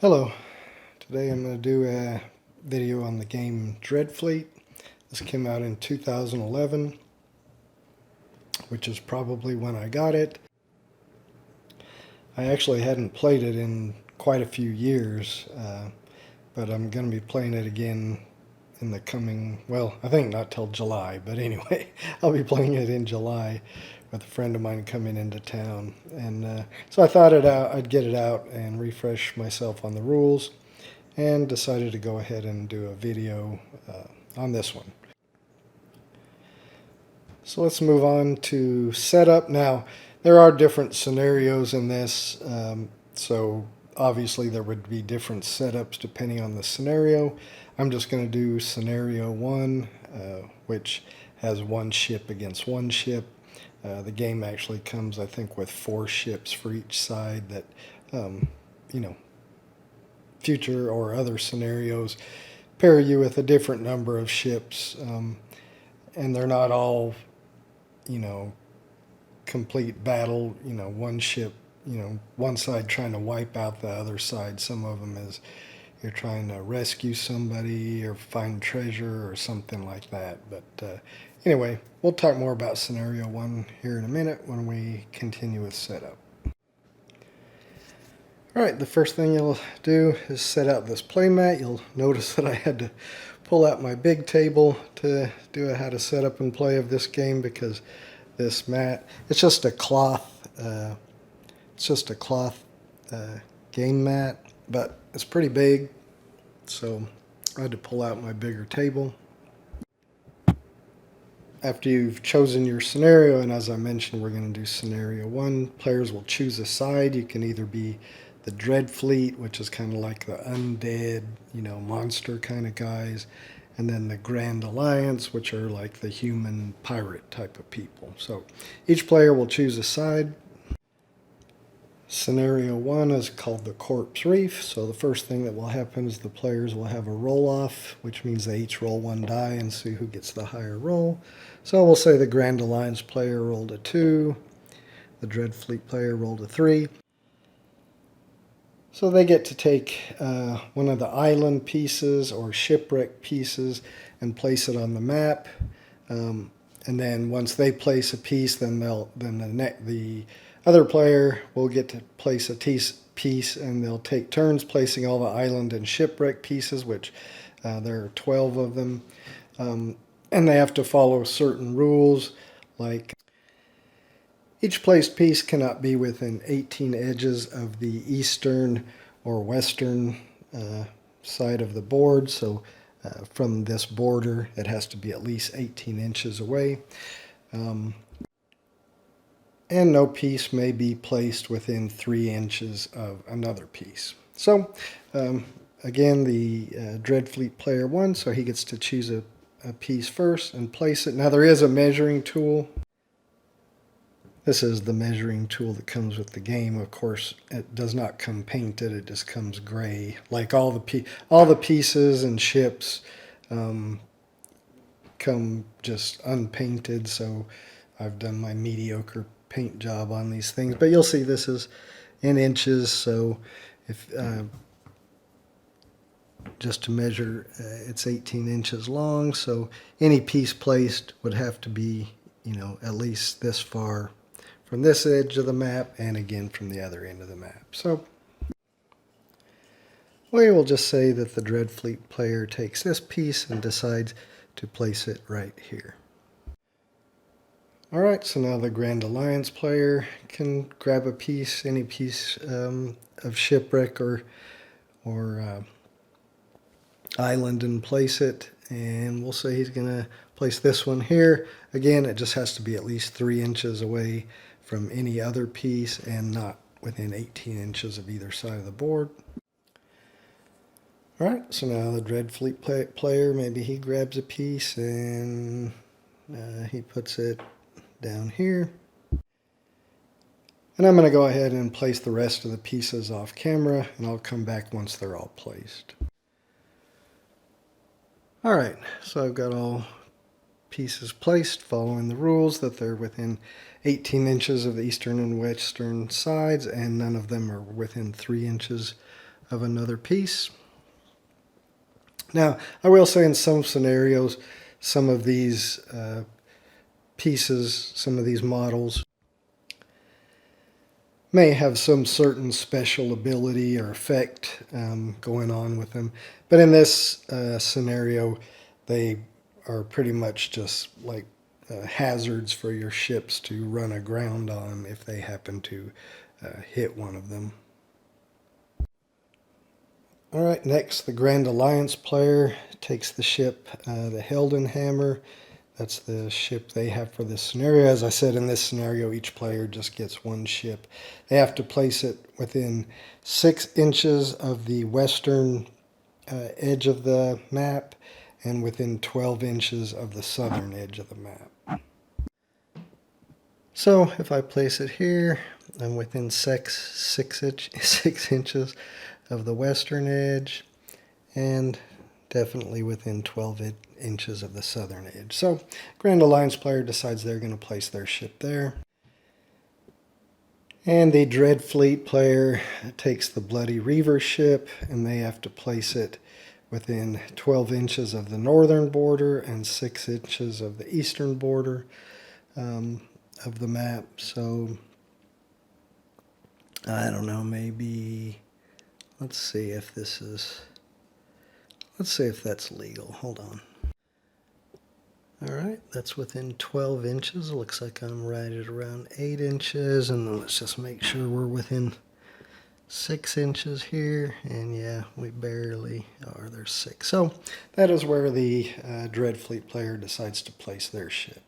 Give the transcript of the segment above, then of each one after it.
Hello, today I'm going to do a video on the game Dreadfleet. This came out in 2011, which is probably when I got it. I actually hadn't played it in quite a few years, but I'm going to be playing it again in the coming, well, I think not till July, but anyway, I'll be playing it in July with a friend of mine coming into town. And so I thought I'd get it out and refresh myself on the rules, and decided to go ahead and do a video on this one. So let's move on to setup. Now, there are different scenarios in this, so obviously there would be different setups depending on the scenario. I'm just going to do scenario 1, which has one ship against one ship. The game actually comes, I think, with 4 ships for each side that, you know, future or other scenarios pair you with a different number of ships, and they're not all, complete battle, one ship, one side trying to wipe out the other side. Some of them is you're trying to rescue somebody or find treasure or something like that. But anyway, we'll talk more about scenario 1 here in a minute when we continue with setup. Alright, the first thing you'll do is set out this playmat. You'll notice that I had to pull out my big table to do a how to set up and play of this game, because this mat, it's just a cloth, game mat, but it's pretty big, so I had to pull out my bigger table. After you've chosen your scenario, and as I mentioned, we're going to do scenario 1, players will choose a side. You can either be the Dreadfleet, which is kind of like the undead, monster kind of guys, and then the Grand Alliance, which are like the human pirate type of people. So each player will choose a side. Scenario 1 is called the Corpse Reef. So the first thing that will happen is the players will have a roll-off, which means they each roll 1 die and see who gets the higher roll. So we'll say the Grand Alliance player rolled a 2, the Dreadfleet player rolled a 3. So they get to take one of the island pieces or shipwreck pieces and place it on the map. And then once they place a piece, then the other player will get to place a piece, and they'll take turns placing all the island and shipwreck pieces, which there are 12 of them. And they have to follow certain rules, like each placed piece cannot be within 18 edges of the eastern or western side of the board. So from this border, it has to be at least 18 inches away. And no piece may be placed within 3 inches of another piece. So again, the Dreadfleet player won, so he gets to choose a piece first and place it. Now there is a measuring tool. This is the measuring tool that comes with the game. Of course, it does not come painted. It just comes gray. Like all the pieces and ships come just unpainted. So I've done my mediocre paint job on these things. But you'll see this is in inches. So if just to measure, it's 18 inches long. So any piece placed would have to be, at least this far from this edge of the map, and again from the other end of the map. So we will just say that the Dreadfleet player takes this piece and decides to place it right here. Alright, so now the Grand Alliance player can grab a piece, any piece of shipwreck or island, and place it. And we'll say he's going to place this one here. Again, it just has to be at least 3 inches away from any other piece and not within 18 inches of either side of the board. Alright, so now the Dreadfleet player, maybe he grabs a piece and he puts it down here. And I'm going to go ahead and place the rest of the pieces off camera, and I'll come back once they're all placed. Alright, so I've got all pieces placed following the rules that they're within 18 inches of the eastern and western sides, and none of them are within 3 inches of another piece. Now, I will say in some scenarios, some of these pieces, some of these models may have some certain special ability or effect going on with them. But in this scenario, they are pretty much just like hazards for your ships to run aground on if they happen to hit one of them. Alright, next the Grand Alliance player takes the ship, the Heldenhammer. That's the ship they have for this scenario. As I said, in this scenario, each player just gets one ship. They have to place it within 6 inches of the western edge of the map and within 12 inches of the southern edge of the map. So if I place it here, I'm within 6 inches of the western edge and definitely within 12 inches of the southern edge. So Grand Alliance player decides they're going to place their ship there. And the Dreadfleet player takes the Bloody Reaver ship and they have to place it within 12 inches of the northern border and 6 inches of the eastern border of the map. So I don't know, maybe let's see if that's legal. Hold on. Alright, that's within 12 inches. Looks like I'm right at around 8 inches. And then let's just make sure we're within 6 inches here. And yeah, we barely are. There's 6. So that is where the Dreadfleet player decides to place their ship.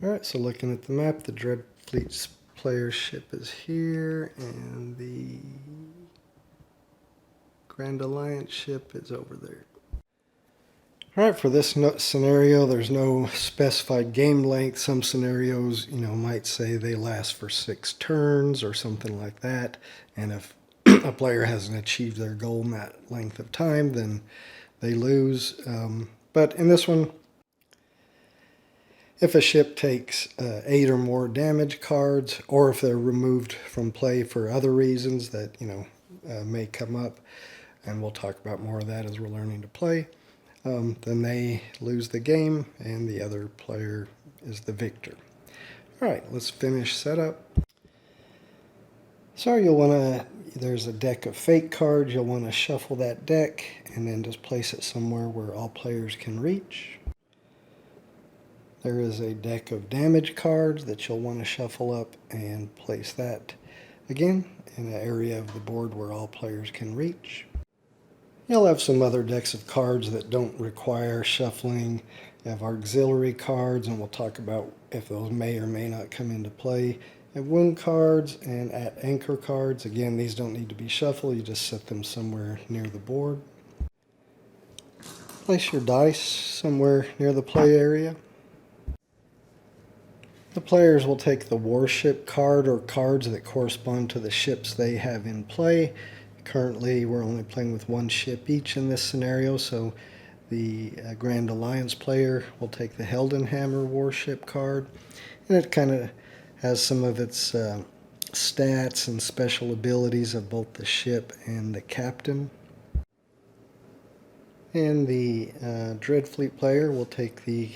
Alright, so looking at the map, the Dreadfleet player's ship is here. And the Grand Alliance ship is over there. Alright, for this scenario, there's no specified game length. Some scenarios, might say they last for 6 turns or something like that. And if a player hasn't achieved their goal in that length of time, then they lose. But in this one, if a ship takes 8 or more damage cards, or if they're removed from play for other reasons that, may come up, and we'll talk about more of that as we're learning to play, then they lose the game and the other player is the victor. Alright, let's finish setup. So you'll want to, there's a deck of fate cards, you'll want to shuffle that deck and then just place it somewhere where all players can reach. There is a deck of damage cards that you'll want to shuffle up and place that again in an area of the board where all players can reach. You'll have some other decks of cards that don't require shuffling. You have auxiliary cards, and we'll talk about if those may or may not come into play. You have wound cards and at anchor cards. Again, these don't need to be shuffled. You just set them somewhere near the board. Place your dice somewhere near the play area. The players will take the warship card or cards that correspond to the ships they have in play. Currently, we're only playing with one ship each in this scenario, so the Grand Alliance player will take the Heldenhammer warship card, and it kind of has some of its stats and special abilities of both the ship and the captain. And the Dreadfleet player will take the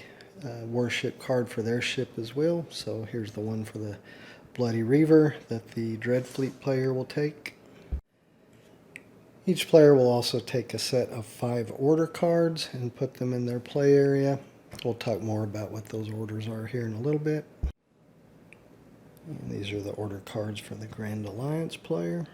warship card for their ship as well. So here's the one for the Bloody Reaver that the Dreadfleet player will take. Each player will also take a set of 5 order cards and put them in their play area. We'll talk more about what those orders are here in a little bit. And these are the order cards for the Grand Alliance player.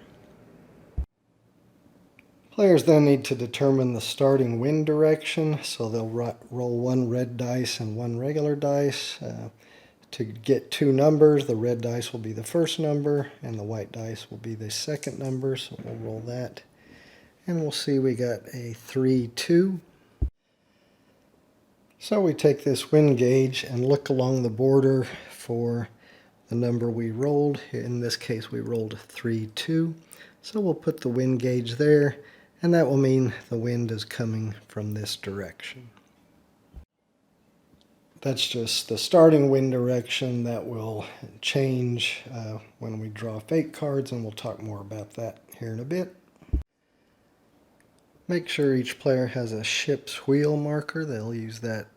Players then need to determine the starting wind direction, so they'll roll 1 red dice and 1 regular dice. To get 2 numbers, the red dice will be the first number and the white dice will be the second number, so we'll roll that. And we'll see we got a 3-2. So we take this wind gauge and look along the border for the number we rolled. In this case we rolled 3-2. So we'll put the wind gauge there, and that will mean the wind is coming from this direction. That's just the starting wind direction. That will change when we draw fate cards, and we'll talk more about that here in a bit. Make sure each player has a ship's wheel marker. They'll use that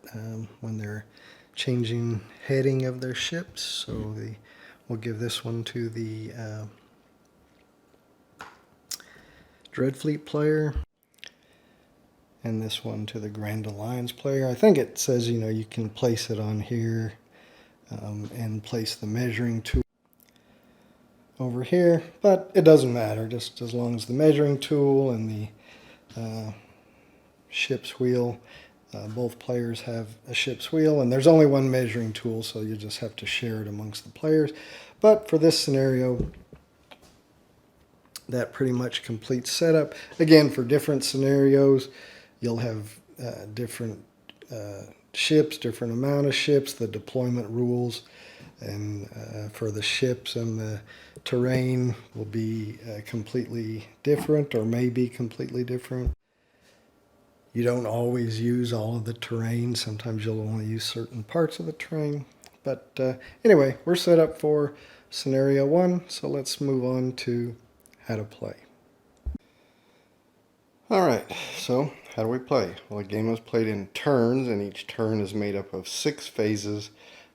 when they're changing heading of their ships. So we'll give this one to the Dreadfleet player, and this one to the Grand Alliance player. I think it says, you know, you can place it on here and place the measuring tool over here, but it doesn't matter, just as long as the measuring tool and the ship's wheel, both players have a ship's wheel, and there's only one measuring tool, so you just have to share it amongst the players. But for this scenario, that pretty much completes setup. Again, for different scenarios, you'll have different ships, different amount of ships, the deployment rules, and for the ships and the terrain will be completely different, or may be completely different. You don't always use all of the terrain. Sometimes you'll only use certain parts of the terrain. But anyway, we're set up for scenario 1, so let's move on to how to play. Alright, so how do we play? Well, the game is played in turns, and each turn is made up of 6 phases.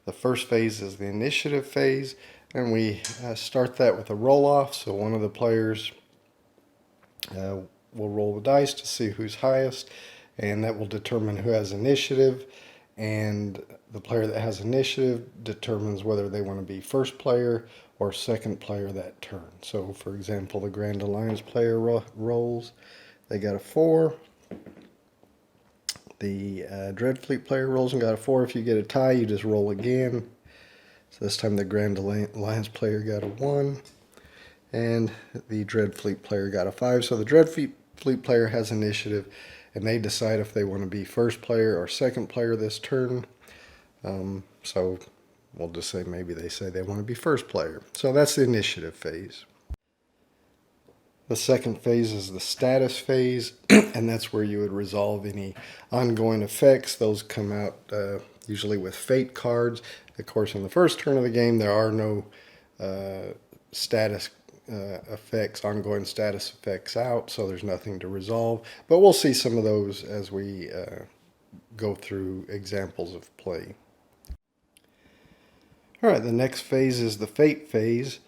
The first phase is the initiative phase, and we start that with a roll-off. So one of the players will roll the dice to see who's highest, and that will determine who has initiative, and the player that has initiative determines whether they want to be first player or second player that turn. So for example, the Grand Alliance player rolls, they got a 4. The Dreadfleet player rolls and got a 4. If you get a tie, you just roll again. So this time the Grand Alliance player got a 1, and the Dreadfleet player got a 5. So the Dreadfleet player has initiative, and they decide if they want to be first player or second player this turn. So we'll just say maybe they say they want to be first player. So that's the initiative phase. The second phase is the status phase, and that's where you would resolve any ongoing effects. Those come out usually with fate cards. Of course, in the first turn of the game, there are no status effects, ongoing status effects out, so there's nothing to resolve. But we'll see some of those as we go through examples of play. All right, the next phase is the fate phase.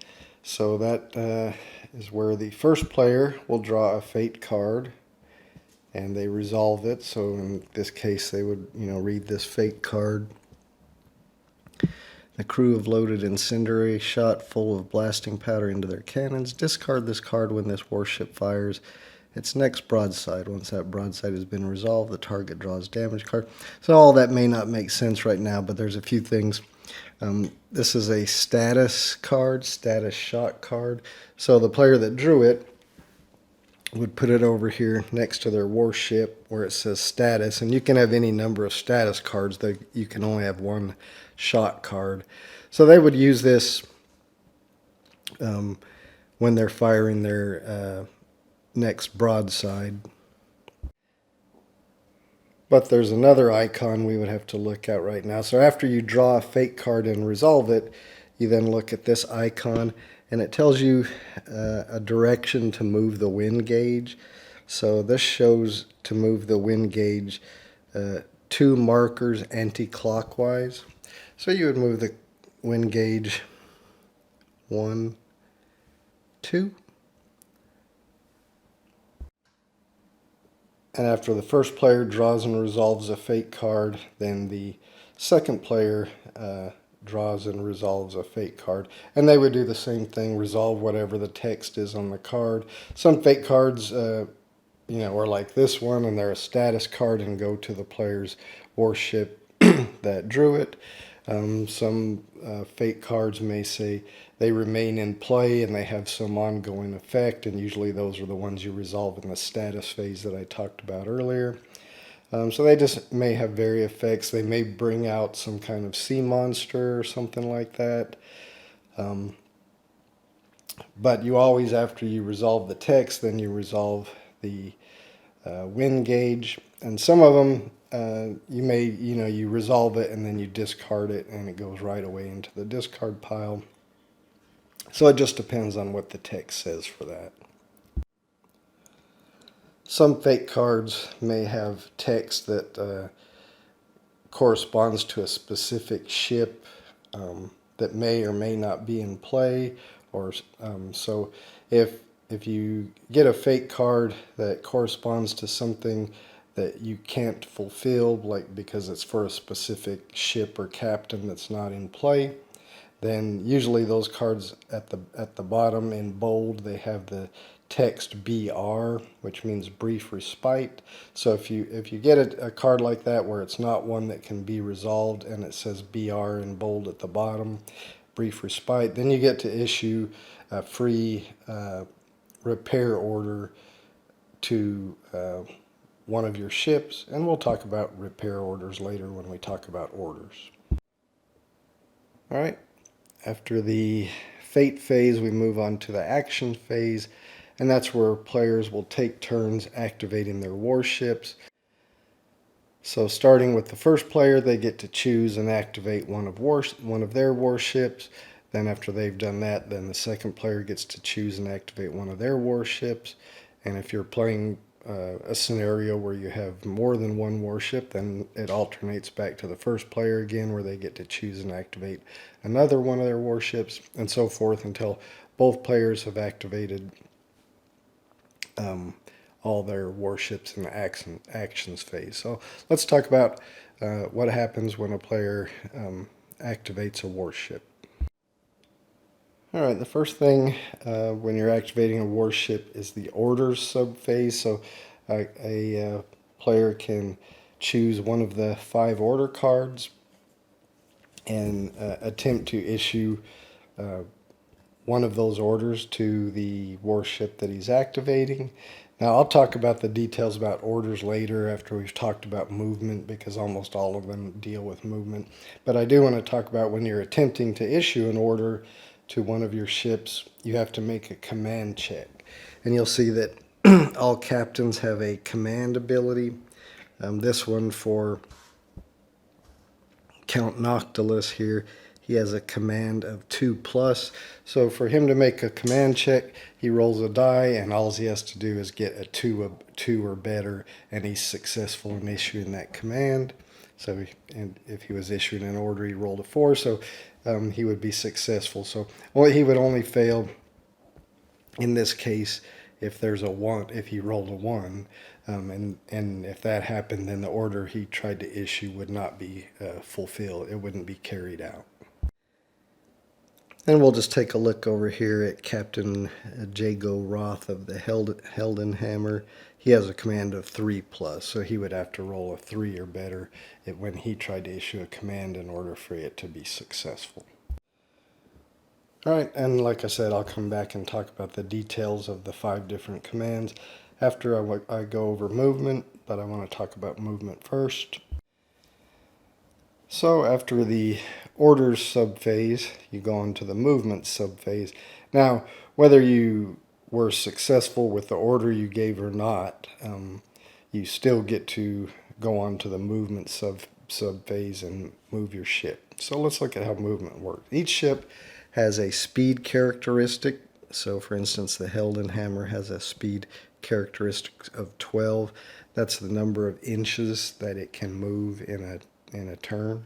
So that is where the first player will draw a fate card, and they resolve it. So in this case, they would, read this fate card. The crew have loaded incendiary shot full of blasting powder into their cannons. Discard this card when this warship fires its next broadside. Once that broadside has been resolved, the target draws damage card. So all that may not make sense right now, but there's a few things. This is a status card, status shot card. So the player that drew it would put it over here next to their warship where it says status. And you can have any number of status cards. You can only have one shot card. So they would use this when they're firing their next broadside. But there's another icon we would have to look at right now. So after you draw a fate card and resolve it, you then look at this icon, and it tells you a direction to move the wind gauge. So this shows to move the wind gauge 2 markers anti-clockwise. So you would move the wind gauge 1, 2. And after the first player draws and resolves a fate card, then the second player draws and resolves a fate card. And they would do the same thing, resolve whatever the text is on the card. Some fate cards, are like this one, and they're a status card and go to the player's warship that drew it. Some fate cards may say they remain in play and they have some ongoing effect, and usually those are the ones you resolve in the status phase that I talked about earlier. So they just may have various effects. They may bring out some kind of sea monster or something like that. But you always, after you resolve the text, then you resolve the wind gauge. And some of them, you may, you resolve it and then you discard it and it goes right away into the discard pile. So it just depends on what the text says for that. some fake cards may have text that corresponds to a specific ship that may or may not be in play, or so if you get a fake card that corresponds to something that you can't fulfill, like because it's for a specific ship or captain that's not in play, then usually those cards at the bottom in bold, they have the text BR, which means brief respite. So if you get a card like that where it's not one that can be resolved and it says BR in bold at the bottom, brief respite, then you get to issue a free repair order to one of your ships, and we'll talk about repair orders later when we talk about orders. All right, after the fate phase, we move on to the action phase, and that's where players will take turns activating their warships. So starting with the first player, they get to choose and activate one of their warships. Then after they've done that, then the second player gets to choose and activate one of their warships. And if you're playing a scenario where you have more than one warship, then it alternates back to the first player again, where they get to choose and activate another one of their warships, and so forth until both players have activated all their warships in the actions phase. So let's talk about what happens when a player activates a warship. All right, the first thing when you're activating a warship is the orders subphase. So a player can choose one of the 5 order cards and attempt to issue one of those orders to the warship that he's activating. Now, I'll talk about the details about orders later after we've talked about movement, because almost all of them deal with movement. But I do want to talk about when you're attempting to issue an order to one of your ships, you have to make a command check. And you'll see that all captains have a command ability. This one for Count Noctilus here, he has a command of 2+. So for him to make a command check, he rolls a die, and all he has to do is get a 2 or better, and he's successful in issuing that command. So and if he was issuing an order, he rolled a 4, so he would be successful. So he would only fail in this case if there's a 1, if he rolled a 1. And if that happened, then the order he tried to issue would not be fulfilled. It wouldn't be carried out. And we'll just take a look over here at Captain Jago Roth of the Heldenhammer. He has a command of 3+, so he would have to roll a 3 or better when he tried to issue a command in order for it to be successful. All right, and like I said, I'll come back and talk about the details of the 5 different commands after I go over movement, but I want to talk about movement first. So after the orders subphase, you go on to the movement subphase. Now, whether you were successful with the order you gave or not, you still get to go on to the movement subphase and move your ship. So let's look at how movement works. Each ship has a speed characteristic. So for instance, the Heldenhammer has a speed characteristic of 12. That's the number of inches that it can move in a turn.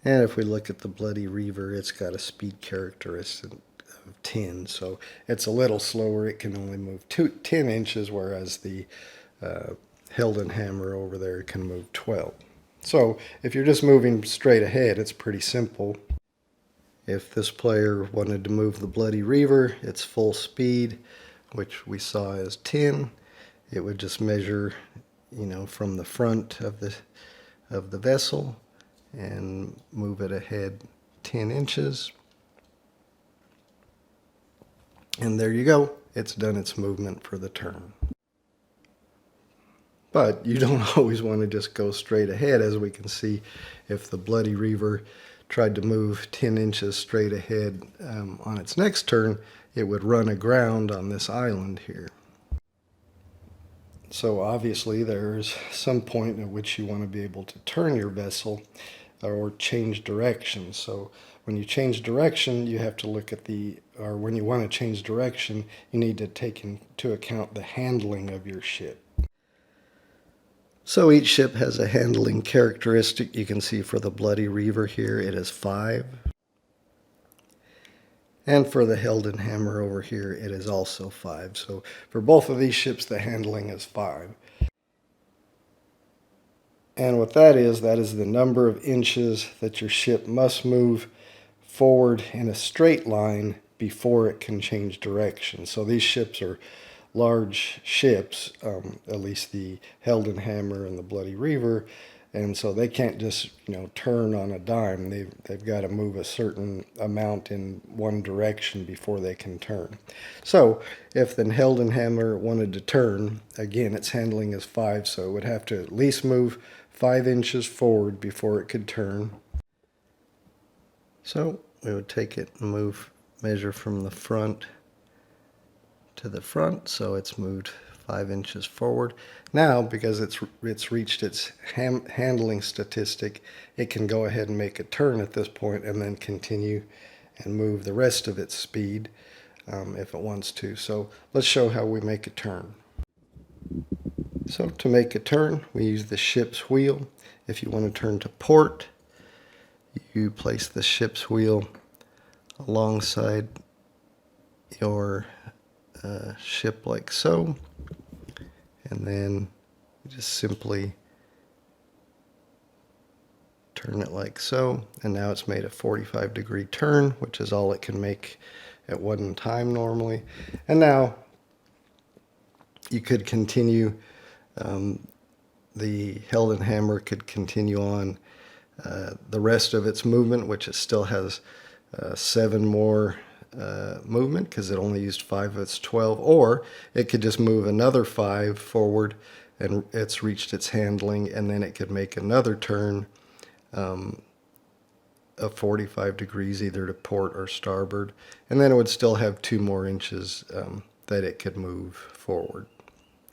And if we look at the Bloody Reaver, it's got a speed characteristic of 10. So it's a little slower. It can only move 10 inches, whereas the Heldenhammer over there can move 12. So if you're just moving straight ahead, it's pretty simple. If this player wanted to move the Bloody Reaver, its full speed, which we saw as 10, it would just measure, from the front of the vessel and move it ahead 10 inches. And there you go. It's done its movement for the turn. But you don't always want to just go straight ahead. As we can see, if the Bloody Reaver tried to move 10 inches straight ahead on its next turn, it would run aground on this island here. So obviously there's some point at which you want to be able to turn your vessel or change direction. So when you change direction, you have to look at or when you want to change direction, you need to take into account the handling of your ship. So each ship has a handling characteristic. You can see for the Bloody Reaver here, it is 5. And for the Heldenhammer over here, it is also 5. So for both of these ships, the handling is 5. And what that is the number of inches that your ship must move forward in a straight line before it can change direction. So these ships are large ships, at least the Heldenhammer and the Bloody Reaver, and so they can't just turn on a dime. They've got to move a certain amount in one direction before they can turn. So if the Heldenhammer wanted to turn, again, its handling is 5, so it would have to at least move 5 inches forward before it could turn. So we would take it and measure from the front to the front, so it's moved 5 inches forward. Now, because it's reached its handling statistic, it can go ahead and make a turn at this point and then continue and move the rest of its speed if it wants to. So let's show how we make a turn. So to make a turn, we use the ship's wheel. If you want to turn to port, you place the ship's wheel alongside your ship like so, and then you just simply turn it like so, and now it's made a 45-degree turn, which is all it can make at one time normally. And now you could continue, the Heldenhammer could continue on the rest of its movement, which it still has 7 more movement because it only used 5 of its 12, or it could just move another 5 forward and it's reached its handling, and then it could make another turn of 45 degrees either to port or starboard, and then it would still have 2 more inches that it could move forward.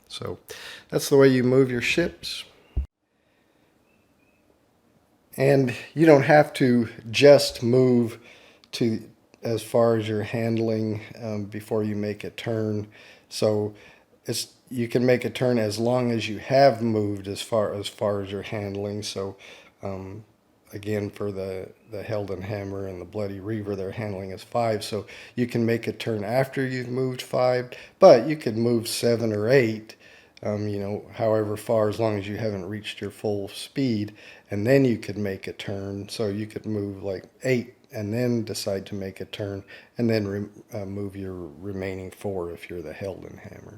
So that's the way you move your ships. And you don't have to just move to as far as you're handling before you make a turn. So you can make a turn as long as you have moved as far as you're handling. So again, for the Heldenhammer and the Bloody Reaver, their handling is 5. So you can make a turn after you've moved 5, but you could move 7 or 8. However far, as long as you haven't reached your full speed, and then you could make a turn. So you could move like 8 and then decide to make a turn, and then move your remaining 4 if you're the Heldenhammer.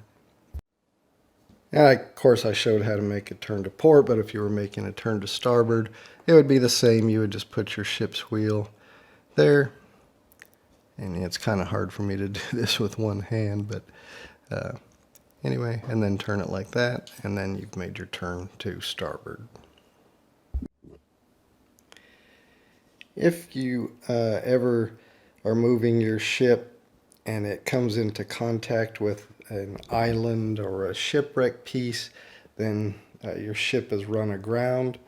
And of course I showed how to make a turn to port, but if you were making a turn to starboard, it would be the same. You would just put your ship's wheel there, and it's kind of hard for me to do this with one hand, but anyway, and then turn it like that, and then you've made your turn to starboard. If you ever are moving your ship and it comes into contact with an island or a shipwreck piece, then your ship is run aground.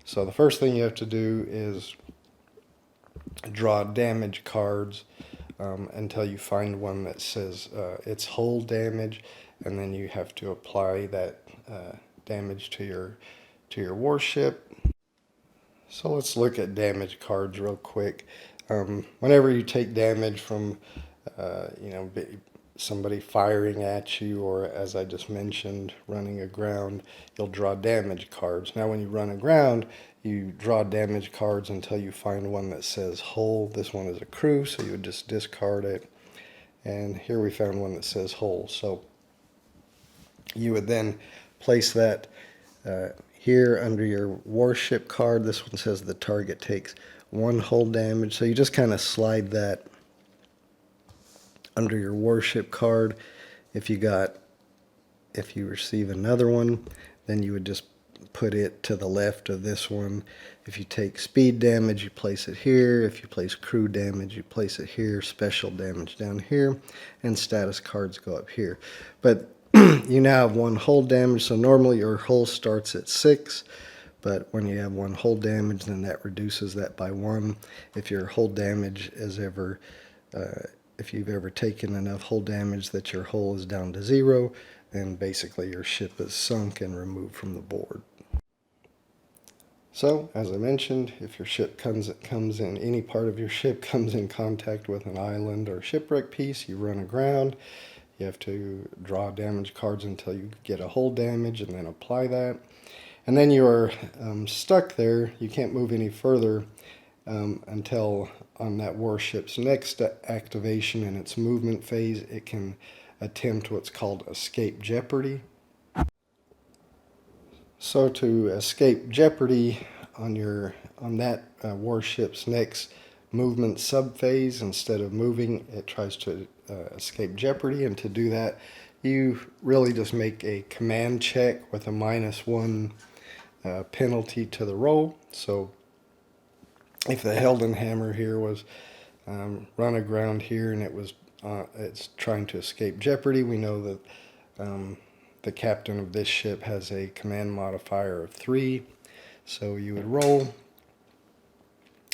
So the first thing you have to do is draw damage cards until you find one that says it's hull damage, and then you have to apply that damage to your warship. So let's look at damage cards real quick. Whenever you take damage from somebody firing at you, or as I just mentioned, running aground, you'll draw damage cards. Now when you run aground, you draw damage cards until you find one that says hull. This one is a crew, so you would just discard it. And here we found one that says hull. So you would then place that here under your warship card. This one says the target takes 1 hull damage. So you just kind of slide that under your warship card. If you receive another one, then you would just put it to the left of this one. If you take speed damage, you place it here. If you place crew damage, you place it here. Special damage down here, and status cards go up here. But you now have 1 hull damage, so normally your hull starts at 6, but when you have one hull damage, then that reduces that by 1. If your hull damage is ever, if you've ever taken enough hull damage that your hull is down to 0, then basically your ship is sunk and removed from the board. So, as I mentioned, if your ship comes in, any part of your ship comes in contact with an island or shipwreck piece, you run aground. You have to draw damage cards until you get a hull damage and then apply that. And then you are stuck there. You can't move any further until on that warship's next activation in its movement phase, it can attempt what's called escape jeopardy. So to escape jeopardy on that warship's next movement subphase, instead of moving, it tries to escape jeopardy. And to do that, you really just make a command check with a -1 penalty to the roll. So if the Heldenhammer here was run aground here and it's trying to escape jeopardy, we know that the captain of this ship has a command modifier of 3. So you would roll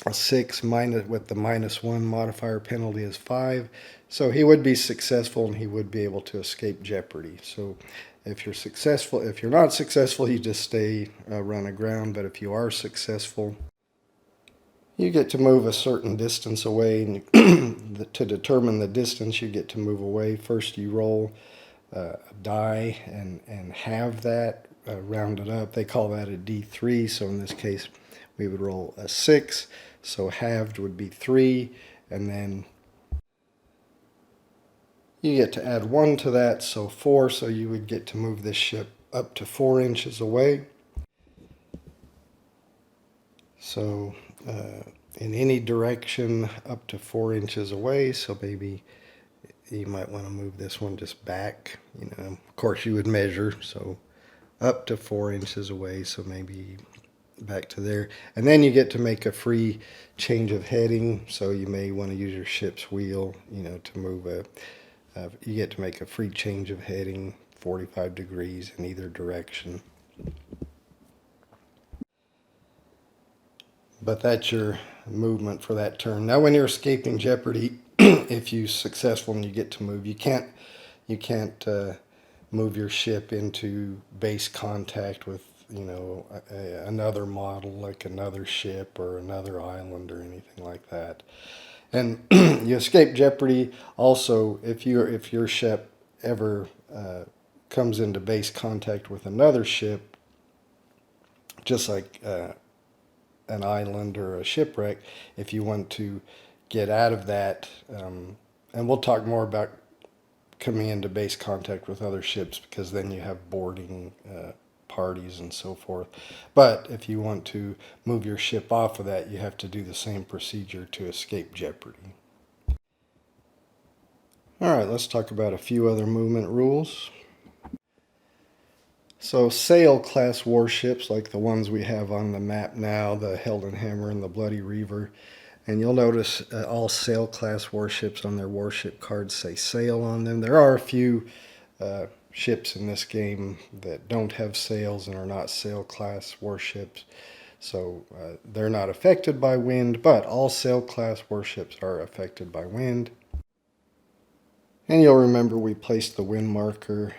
a 6 with the -1 modifier penalty is 5. So he would be successful and he would be able to escape jeopardy. So if you're successful, if you're not successful, you just stay run aground. But if you are successful, you get to move a certain distance away. And to determine the distance, you get to move away. First, you roll a die and have that rounded up. They call that a D3. So in this case, we would roll a 6. So halved would be 3, and then you get to add 1 to that, so 4. So you would get to move this ship up to 4 inches away. So in any direction up to 4 inches away. So maybe you might want to move this one just back. Of course you would measure, so up to 4 inches away. So maybe back to there, and then you get to make a free change of heading. So you may want to use your ship's wheel, to move you get to make a free change of heading 45 degrees in either direction. But that's your movement for that turn. Now when you're escaping jeopardy, if you're successful and you get to move, you can't move your ship into base contact with another model, like another ship or another island or anything like that. And you escape jeopardy also if your ship ever comes into base contact with another ship, just like an island or a shipwreck. If you want to get out of that, and we'll talk more about coming into base contact with other ships, because then you have boarding parties and so forth. But if you want to move your ship off of that, you have to do the same procedure to escape jeopardy. All right, let's talk about a few other movement rules. So sail class warships, like the ones we have on the map now, the Heldenhammer and the Bloody Reaver, and you'll notice all sail class warships on their warship cards say sail on them. There are a few ships in this game that don't have sails and are not sail class warships, so they're not affected by wind, but all sail class warships are affected by wind. And you'll remember we placed the wind marker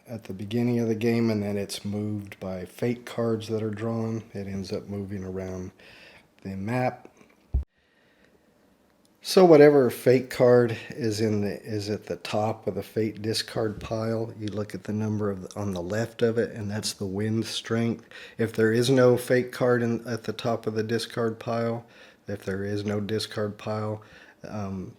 at the beginning of the game, and then it's moved by fate cards that are drawn. It ends up moving around the map. So whatever fate card is at the top of the fate discard pile, you look at the number on the left of it, and that's the wind strength. If there is no fate card at the top of the discard pile, if there is no discard pile,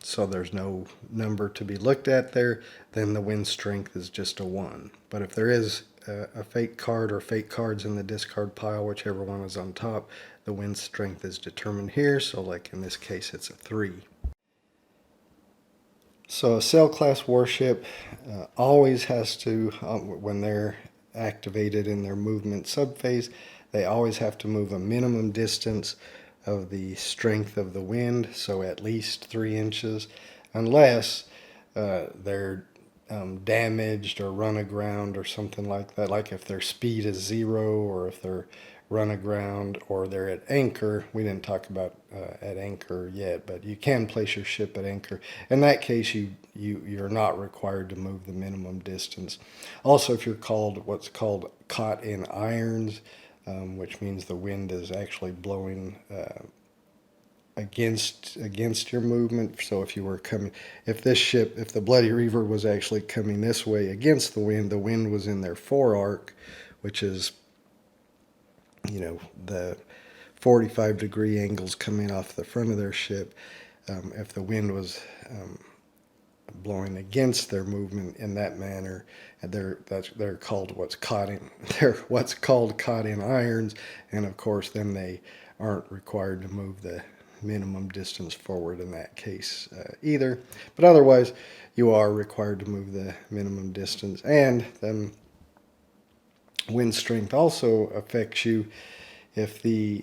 so there's no number to be looked at there, then the wind strength is just a 1. But if there is a fate card or fate cards in the discard pile, whichever one is on top, the wind strength is determined here. So like in this case, it's a 3. So a sail class warship always has to, when they're activated in their movement subphase, they always have to move a minimum distance of the strength of the wind, so at least 3 inches, unless they're damaged or run aground or something like that, like if their speed is 0 or if they're run aground or they're at anchor. We didn't talk about at anchor yet, but you can place your ship at anchor. In that case, you're not required to move the minimum distance. Also, if you're what's called caught in irons, which means the wind is actually blowing against your movement. So if the Bloody Reaver was actually coming this way against the wind was in their forearc, which is, the 45-degree angles coming off the front of their ship. If the wind was blowing against their movement in that manner, they're called what's caught in irons, and of course then they aren't required to move the minimum distance forward in that case either. But otherwise, you are required to move the minimum distance, and then wind strength also affects you if the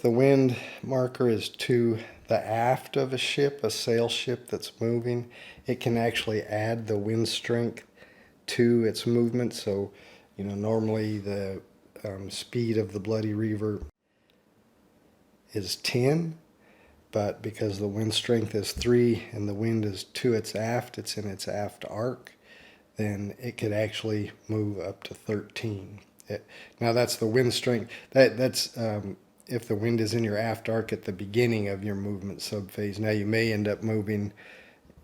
wind marker is to the aft of a ship, a sail ship that's moving, it can actually add the wind strength to its movement. So, normally the speed of the Bloody Reaver is 10, but because the wind strength is 3 and the wind is to its aft, it's in its aft arc, then it could actually move up to 13. Now that's the wind strength. That's if the wind is in your aft arc at the beginning of your movement subphase. Now you may end up moving,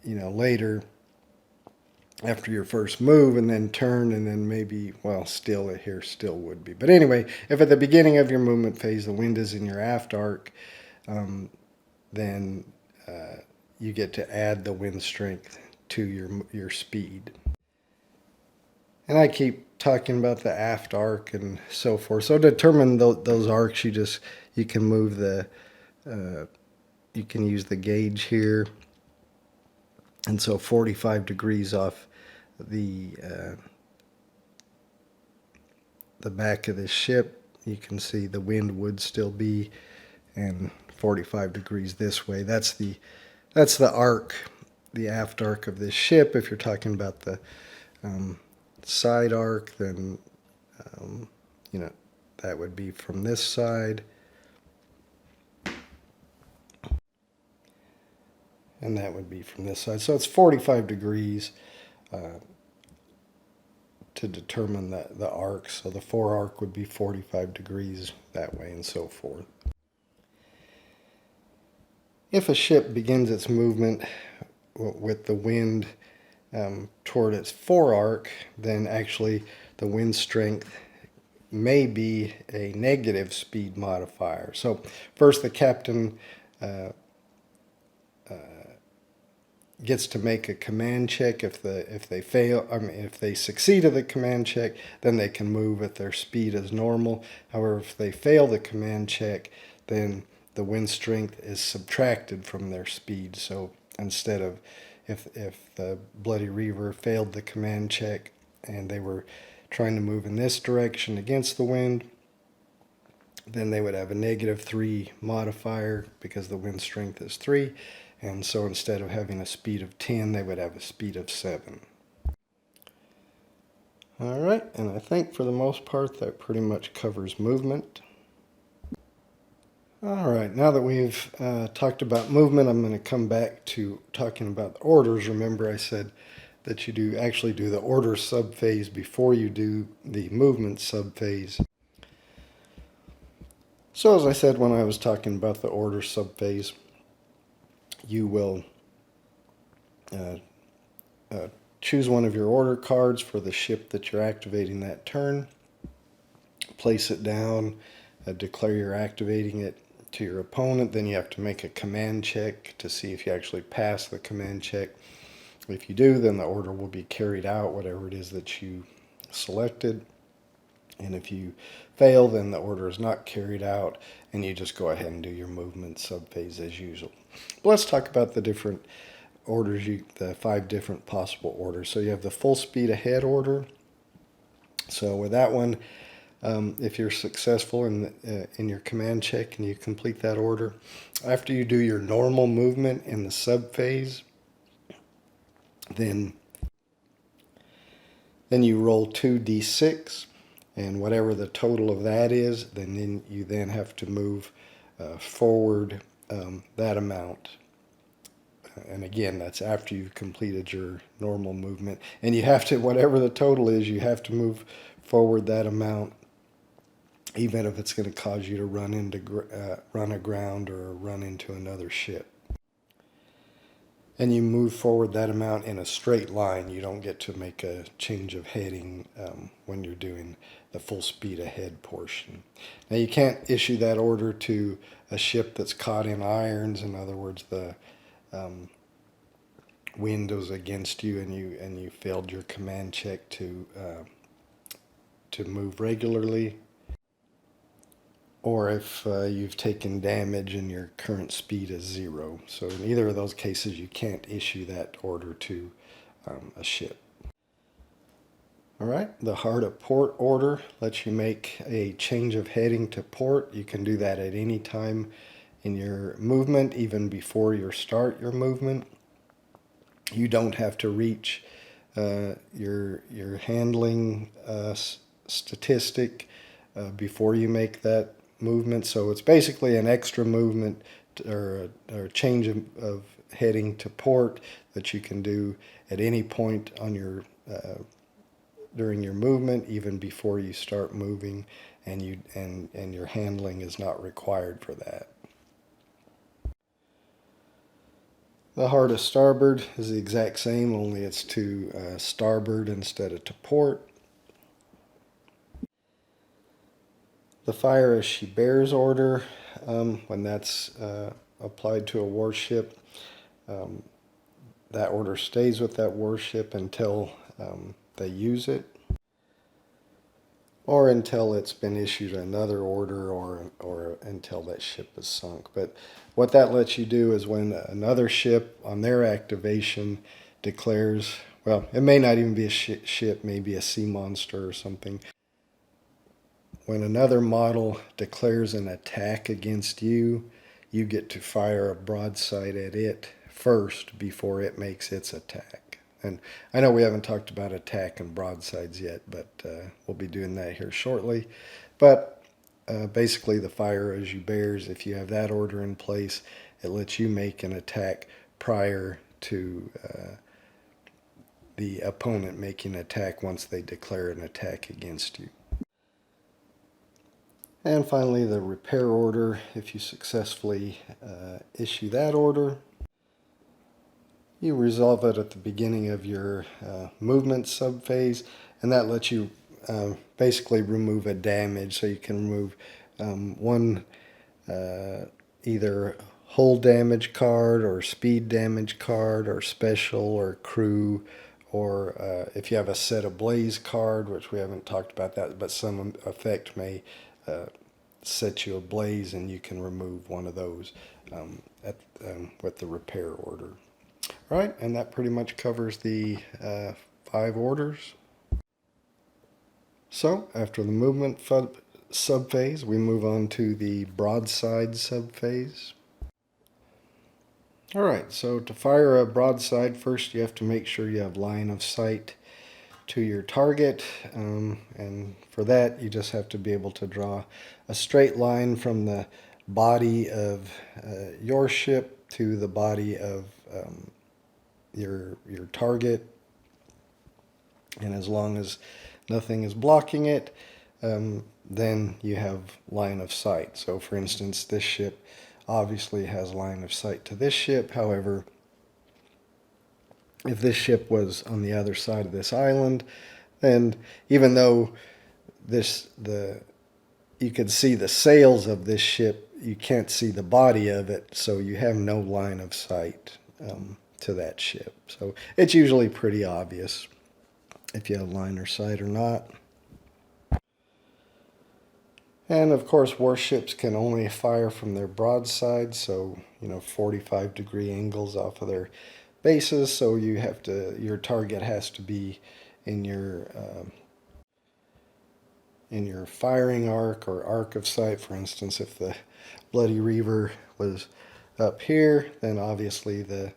later after your first move and then turn and then maybe, still would be. But anyway, if at the beginning of your movement phase the wind is in your aft arc, then you get to add the wind strength to your speed. And I keep talking about the aft arc and so forth. So to determine those arcs, you can move you can use the gauge here. And so 45 degrees off the back of the ship, you can see the wind would still be, and 45 degrees this way. That's the arc, the aft arc of this ship. If you're talking about the side arc, then that would be from this side, and that would be from this side. So it's 45 degrees to determine the arc. So the forearc would be 45 degrees that way, and so forth. If a ship begins its movement with the wind toward its forearc, then actually the wind strength may be a negative speed modifier. So first the captain gets to make a command check. If they succeed at the command check, then they can move at their speed as normal. However, if they fail the command check, then the wind strength is subtracted from their speed. So instead of, if the Bloody Reaver failed the command check and they were trying to move in this direction against the wind, then they would have a -3 modifier because the wind strength is 3. And so instead of having a speed of 10, they would have a speed of 7. All right, and I think for the most part that pretty much covers movement. All right, now that we've talked about movement, I'm going to come back to talking about the orders. Remember I said that you actually do the order subphase before you do the movement subphase. So as I said when I was talking about the order subphase, you will choose one of your order cards for the ship that you're activating that turn, place it down, declare you're activating it to your opponent. Then you have to make a command check to see if you actually pass the command check. If you do, then the order will be carried out, whatever it is that you selected. And if you fail, then the order is not carried out, and you just go ahead and do your movement subphase as usual. But let's talk about the different orders, the 5 different possible orders. So you have the full speed ahead order. So with that one, if you're successful in your command check and you complete that order, after you do your normal movement in the subphase, then you roll 2d6. and whatever the total of that is, then you then have to move forward that amount. And again, that's after you've completed your normal movement. And you have to, whatever the total is, you have to move forward that amount, even if it's going to cause you to run aground or run into another ship. And you move forward that amount in a straight line. You don't get to make a change of heading when you're doing the full speed ahead portion. Now you can't issue that order to a ship that's caught in irons. In other words, the wind was against you and you failed your command check to move regularly, or if you've taken damage and your current speed is 0. So in either of those cases, you can't issue that order to a ship. All right, the hard at port order lets you make a change of heading to port. You can do that at any time in your movement, even before you start your movement. You don't have to reach your handling statistic before you make that movement. So it's basically an extra movement or a change of heading to port that you can do at any point on your during your movement, even before you start moving, and your handling is not required for that. The hard at starboard is the exact same, only it's to starboard instead of to port. The fire as she bears order, when that's applied to a warship, that order stays with that warship until they use it, or until it's been issued another order, or until that ship is sunk. But what that lets you do is when another ship on their activation declares, well, it may not even be a ship, maybe a sea monster or something. When another model declares an attack against you, you get to fire a broadside at it first before it makes its attack. And I know we haven't talked about attack and broadsides yet, but we'll be doing that here shortly. But basically the fire as you bears, if you have that order in place, it lets you make an attack prior to the opponent making an attack once they declare an attack against you. And finally, the repair order, if you successfully issue that order, you resolve it at the beginning of your movement subphase, and that lets you basically remove a damage. So you can remove one either hull damage card or speed damage card or special or crew, or if you have a set ablaze card, which we haven't talked about that, but some effect may set you ablaze, and you can remove one of those with the repair order. All right, and that pretty much covers the 5 orders. So after the movement subphase, we move on to the broadside subphase. All right, so to fire a broadside, first you have to make sure you have line of sight to your target, and for that you just have to be able to draw a straight line from the body of your ship to the body of your target, and as long as nothing is blocking it, then you have line of sight. So for instance, this ship obviously has line of sight to this ship. However, if this ship was on the other side of this island, then even though you could see the sails of this ship, you can't see the body of it, so you have no line of sight to that ship. So it's usually pretty obvious if you have line of sight or not. And of course, warships can only fire from their broadside, so 45-degree angles off of their bases. So your target has to be in your firing arc or arc of sight. For instance, if the Bloody Reaver was up here, then obviously the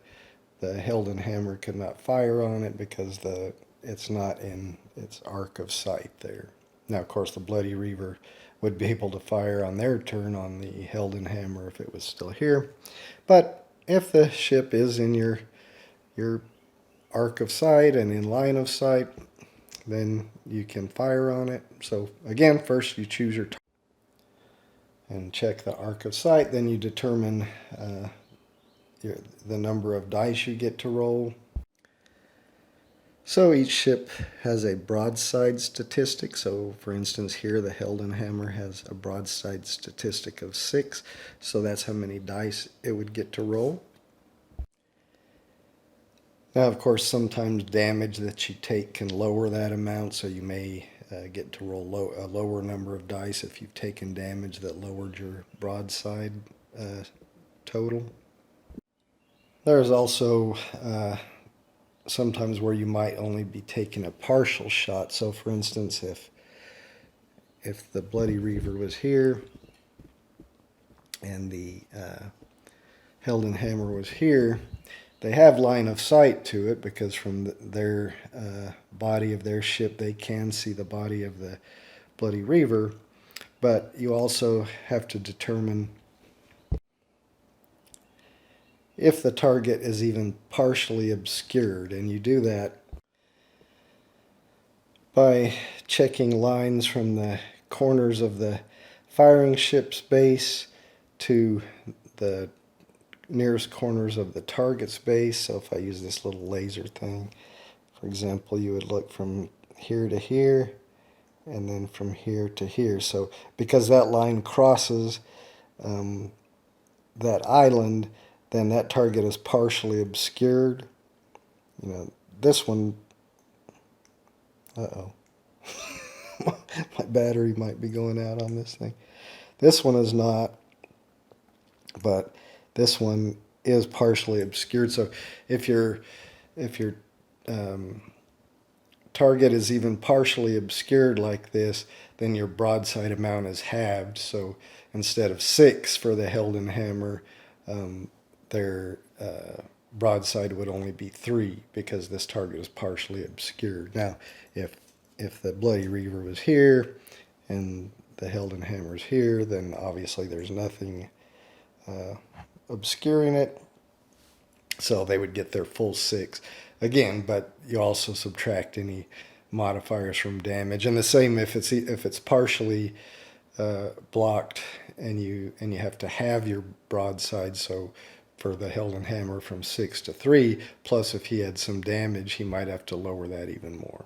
Helden Hammer could not fire on it because it's not in its arc of sight there. Now, of course, the Bloody Reaver would be able to fire on their turn on the Heldenhammer if it was still here. But if the ship is in your arc of sight and in line of sight, then you can fire on it. So again, first you choose your target and check the arc of sight. Then you determine the number of dice you get to roll. So each ship has a broadside statistic. So for instance here the Heldenhammer has a broadside statistic of 6. So that's how many dice it would get to roll. Now of course sometimes damage that you take can lower that amount, so you may get to roll a lower number of dice if you've taken damage that lowered your broadside total. There's also sometimes where you might only be taking a partial shot. So for instance, if the Bloody Reaver was here and the Heldenhammer was here, they have line of sight to it because from their body of their ship they can see the body of the Bloody Reaver. But you also have to determine if the target is even partially obscured, and you do that by checking lines from the corners of the firing ship's base to the nearest corners of the target's base. So if I use this little laser thing, for example, you would look from here to here and then from here to here. So because that line crosses that island, then that target is partially obscured. You know, this one, uh-oh, my battery might be going out on this thing. This one is not, but this one is partially obscured. So if your target is even partially obscured like this, then your broadside amount is halved. So instead of 6 for the Heldenhammer, their broadside would only be 3 because this target is partially obscured. Now, if the Bloody Reaver was here and the Heldenhammer's here, then obviously there's nothing obscuring it, so they would get their full 6 again. But you also subtract any modifiers from damage, and the same if it's partially blocked and you have to have your broadside. So for the Heldenhammer from 6 to 3, plus if he had some damage, he might have to lower that even more.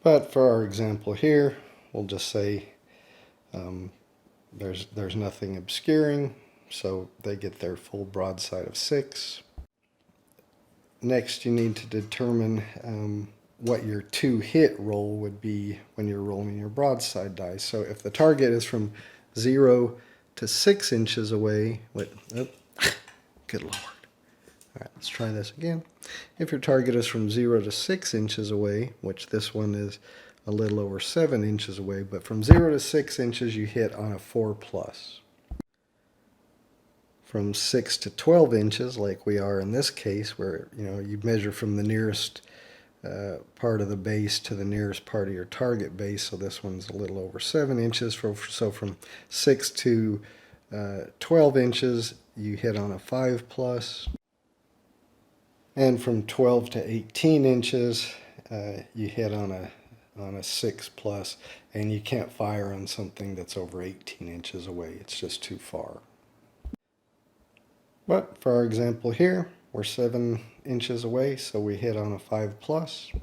But for our example here, we'll just say there's nothing obscuring, so they get their full broadside of 6. Next, you need to determine what your 2-hit roll would be when you're rolling your broadside dice. So if the target is from 0 to 6 inches away, good lord. All right, let's try this again. If your target is from 0 to 6 inches away, which this one is a little over 7 inches away, but from 0 to 6 inches you hit on a 4+. From 6 to 12 inches, like we are in this case, where you measure from the nearest part of the base to the nearest part of your target base, so this one's a little over 7 inches. So from 6 to 12 inches, you hit on a 5+. And from 12 to 18 inches, you hit on a 6+, and you can't fire on something that's over 18 inches away. It's just too far. But for our example here, we're 7 inches away, so we hit on a 5+.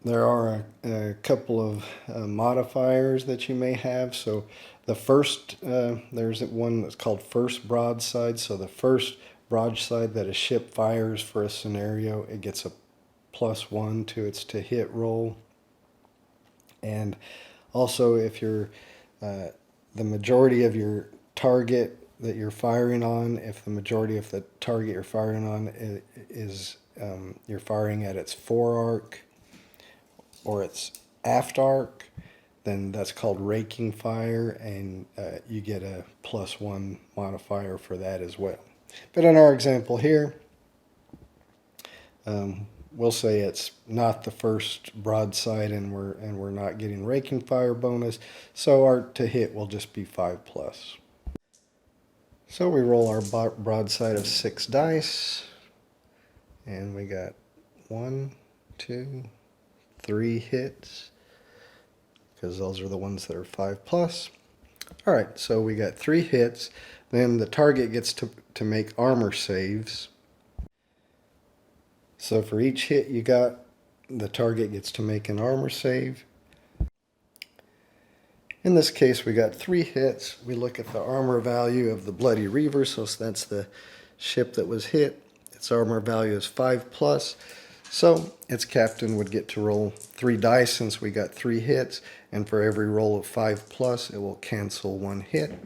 There are a couple of modifiers that you may have. So the first, there's one that's called first broadside. So the first broadside that a ship fires for a scenario, it gets a +1 to its to hit roll. And also if you're the majority of your target that you're firing on, if the majority of the target you're firing on is you're firing at its fore-arc or its aft-arc, then that's called raking fire, and you get a +1 modifier for that as well. But in our example here, we'll say it's not the first broadside, and we're not getting raking fire bonus, so our to hit will just be 5+. So we roll our broadside of 6 dice, and we got 1, 2, 3 hits, because those are the ones that are 5+. All right, so we got 3 hits. Then the target gets to make armor saves. So for each hit you got, the target gets to make an armor save. In this case, we got 3 hits. We look at the armor value of the Bloody Reaver, so that's the ship that was hit. Its armor value is 5+. So its captain would get to roll 3 dice since we got 3 hits, and for every roll of 5+, it will cancel 1 hit.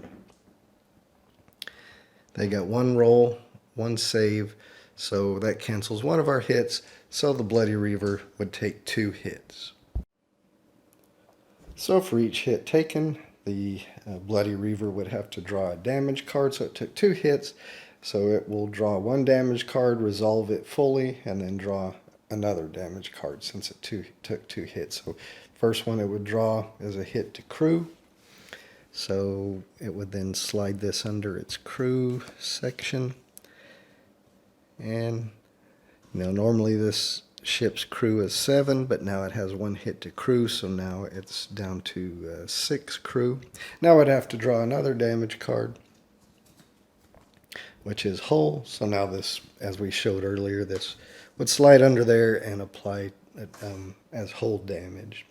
They got 1 roll, 1 save, so that cancels 1 of our hits, so the Bloody Reaver would take 2 hits. So for each hit taken, the Bloody Reaver would have to draw a damage card, so it took 2 hits, so it will draw 1 damage card, resolve it fully, and then draw another damage card since it took 2 hits. So first one it would draw is a hit to crew, so it would then slide this under its crew section, and normally this ship's crew is 7, but now it has 1 hit to crew, so now it's down to 6 crew. Now I'd have to draw another damage card, which is hull. So now this, as we showed earlier, this would slide under there and apply as hull damage.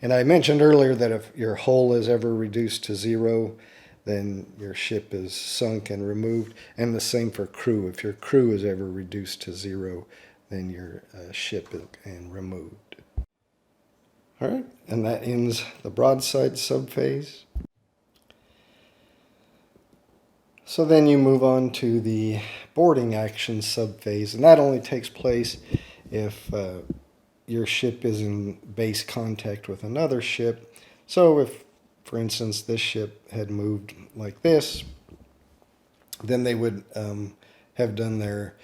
And I mentioned earlier that if your hull is ever reduced to 0, then your ship is sunk and removed. And the same for crew. If your crew is ever reduced to 0, then your ship is removed. All right, and that ends the broadside subphase. So then you move on to the boarding action subphase, and that only takes place if your ship is in base contact with another ship. So if, for instance, this ship had moved like this, then they would have done their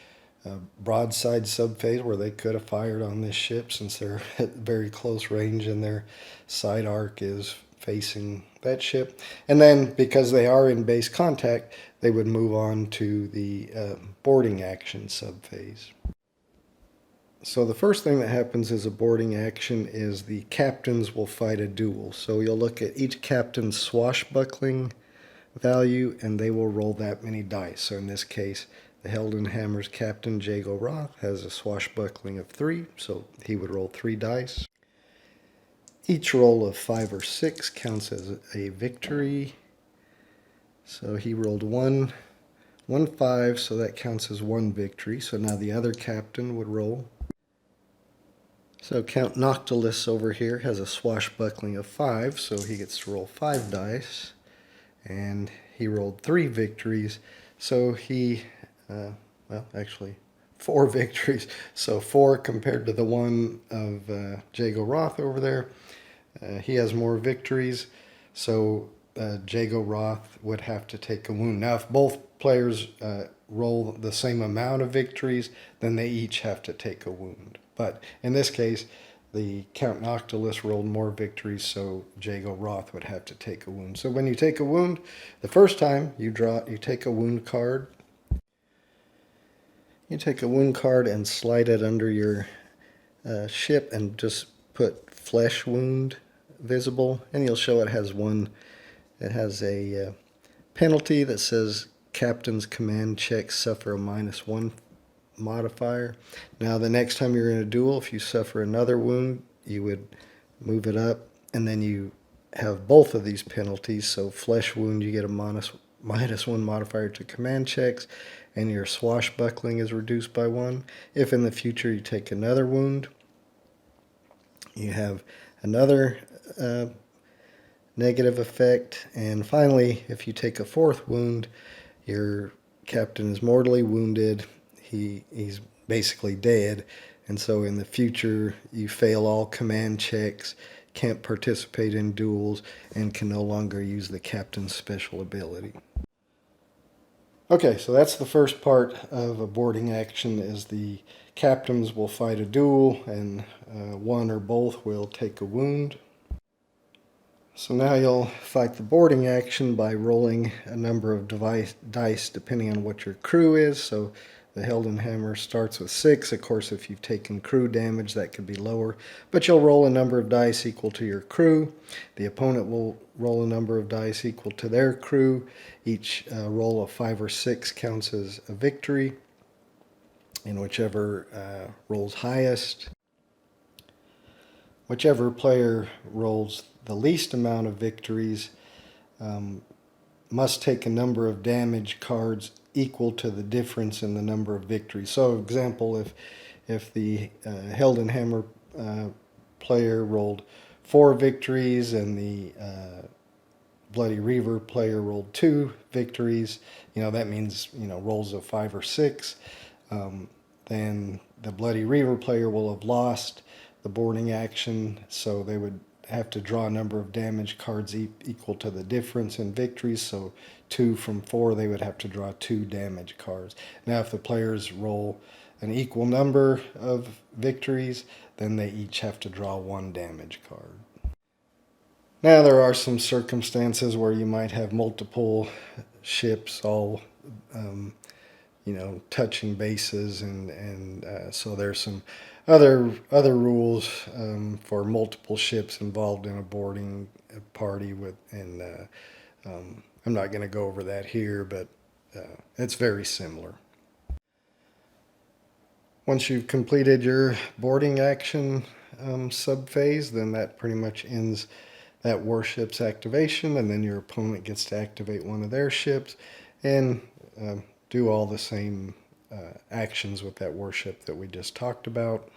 broadside subphase where they could have fired on this ship since they're at very close range and their side arc is facing that ship. And then because they are in base contact, they would move on to the boarding action subphase. So the first thing that happens as a boarding action is the captains will fight a duel. So you'll look at each captain's swashbuckling value and they will roll that many dice. So in this case, the Heldenhammer's captain, Jago Roth, has a swashbuckling of 3, so he would roll 3 dice. Each roll of 5 or 6 counts as a victory. So he rolled 1, 5, so that counts as 1 victory. So now the other captain would roll. So Count Noctilus over here has a swashbuckling of 5, so he gets to roll 5 dice. And he rolled 3 victories, so he... well, actually 4 victories, so 4 compared to the 1 of Jago Roth over there. He has more victories, so Jago Roth would have to take a wound. Now, if both players roll the same amount of victories, then they each have to take a wound. But in this case, the Count Noctilus rolled more victories, so Jago Roth would have to take a wound. So when you take a wound, the first time you take a wound card. You take a wound card and slide it under your ship and just put flesh wound visible, and you'll show it has one. It has a penalty that says captain's command checks suffer a -1 modifier. Now the next time you're in a duel, if you suffer another wound, you would move it up, and then you have both of these penalties. So flesh wound, you get a -1 modifier to command checks, and your swashbuckling is reduced by 1. If in the future you take another wound, you have another negative effect. And finally, if you take a 4th wound, your captain is mortally wounded. He's basically dead. And so in the future, you fail all command checks, can't participate in duels, and can no longer use the captain's special ability. Okay, so that's the first part of a boarding action, is the captains will fight a duel and one or both will take a wound. So now you'll fight the boarding action by rolling a number of dice depending on what your crew is. So the Heldenhammer starts with 6. Of course, if you've taken crew damage, that could be lower. But you'll roll a number of dice equal to your crew. The opponent will roll a number of dice equal to their crew. Each roll of 5 or 6 counts as a victory, and whichever rolls highest. Whichever player rolls the least amount of victories must take a number of damage cards equal to the difference in the number of victories. So, example, if the Heldenhammer player rolled 4 victories and the Bloody Reaver player rolled 2 victories, that means rolls of 5 or 6. Then the Bloody Reaver player will have lost the boarding action, so they would have to draw a number of damage cards equal to the difference in victories. So 2 from 4, they would have to draw 2 damage cards. Now if the players roll an equal number of victories, then they each have to draw 1 damage card. Now there are some circumstances where you might have multiple ships all touching bases, and so there's some other rules for multiple ships involved in a boarding party I'm not going to go over that here, but it's very similar. Once you've completed your boarding action sub-phase, then that pretty much ends that warship's activation, and then your opponent gets to activate one of their ships and do all the same actions with that warship that we just talked about,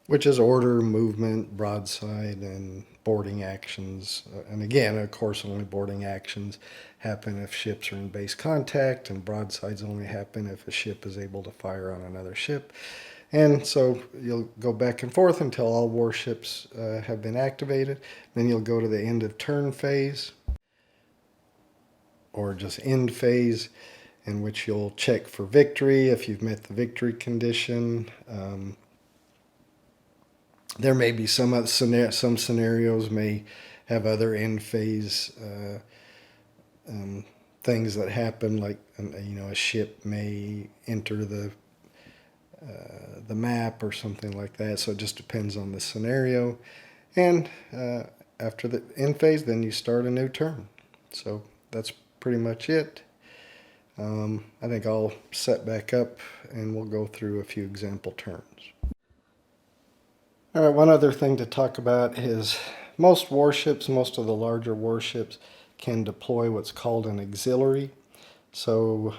which is order, movement, broadside, and boarding actions. And again, of course, only boarding actions happen if ships are in base contact, and broadsides only happen if a ship is able to fire on another ship. And so you'll go back and forth until all warships have been activated. Then you'll go to the end of turn phase, or just end phase, in which you'll check for victory if you've met the victory condition. There may be some scenarios may have other end phase things that happen, like a ship may enter the map or something like that. So it just depends on the scenario. And after the end phase, then you start a new turn. So that's pretty much it. I think I'll set back up and we'll go through a few example turns. All right, one other thing to talk about is most warships, most of the larger warships, can deploy what's called an auxiliary. So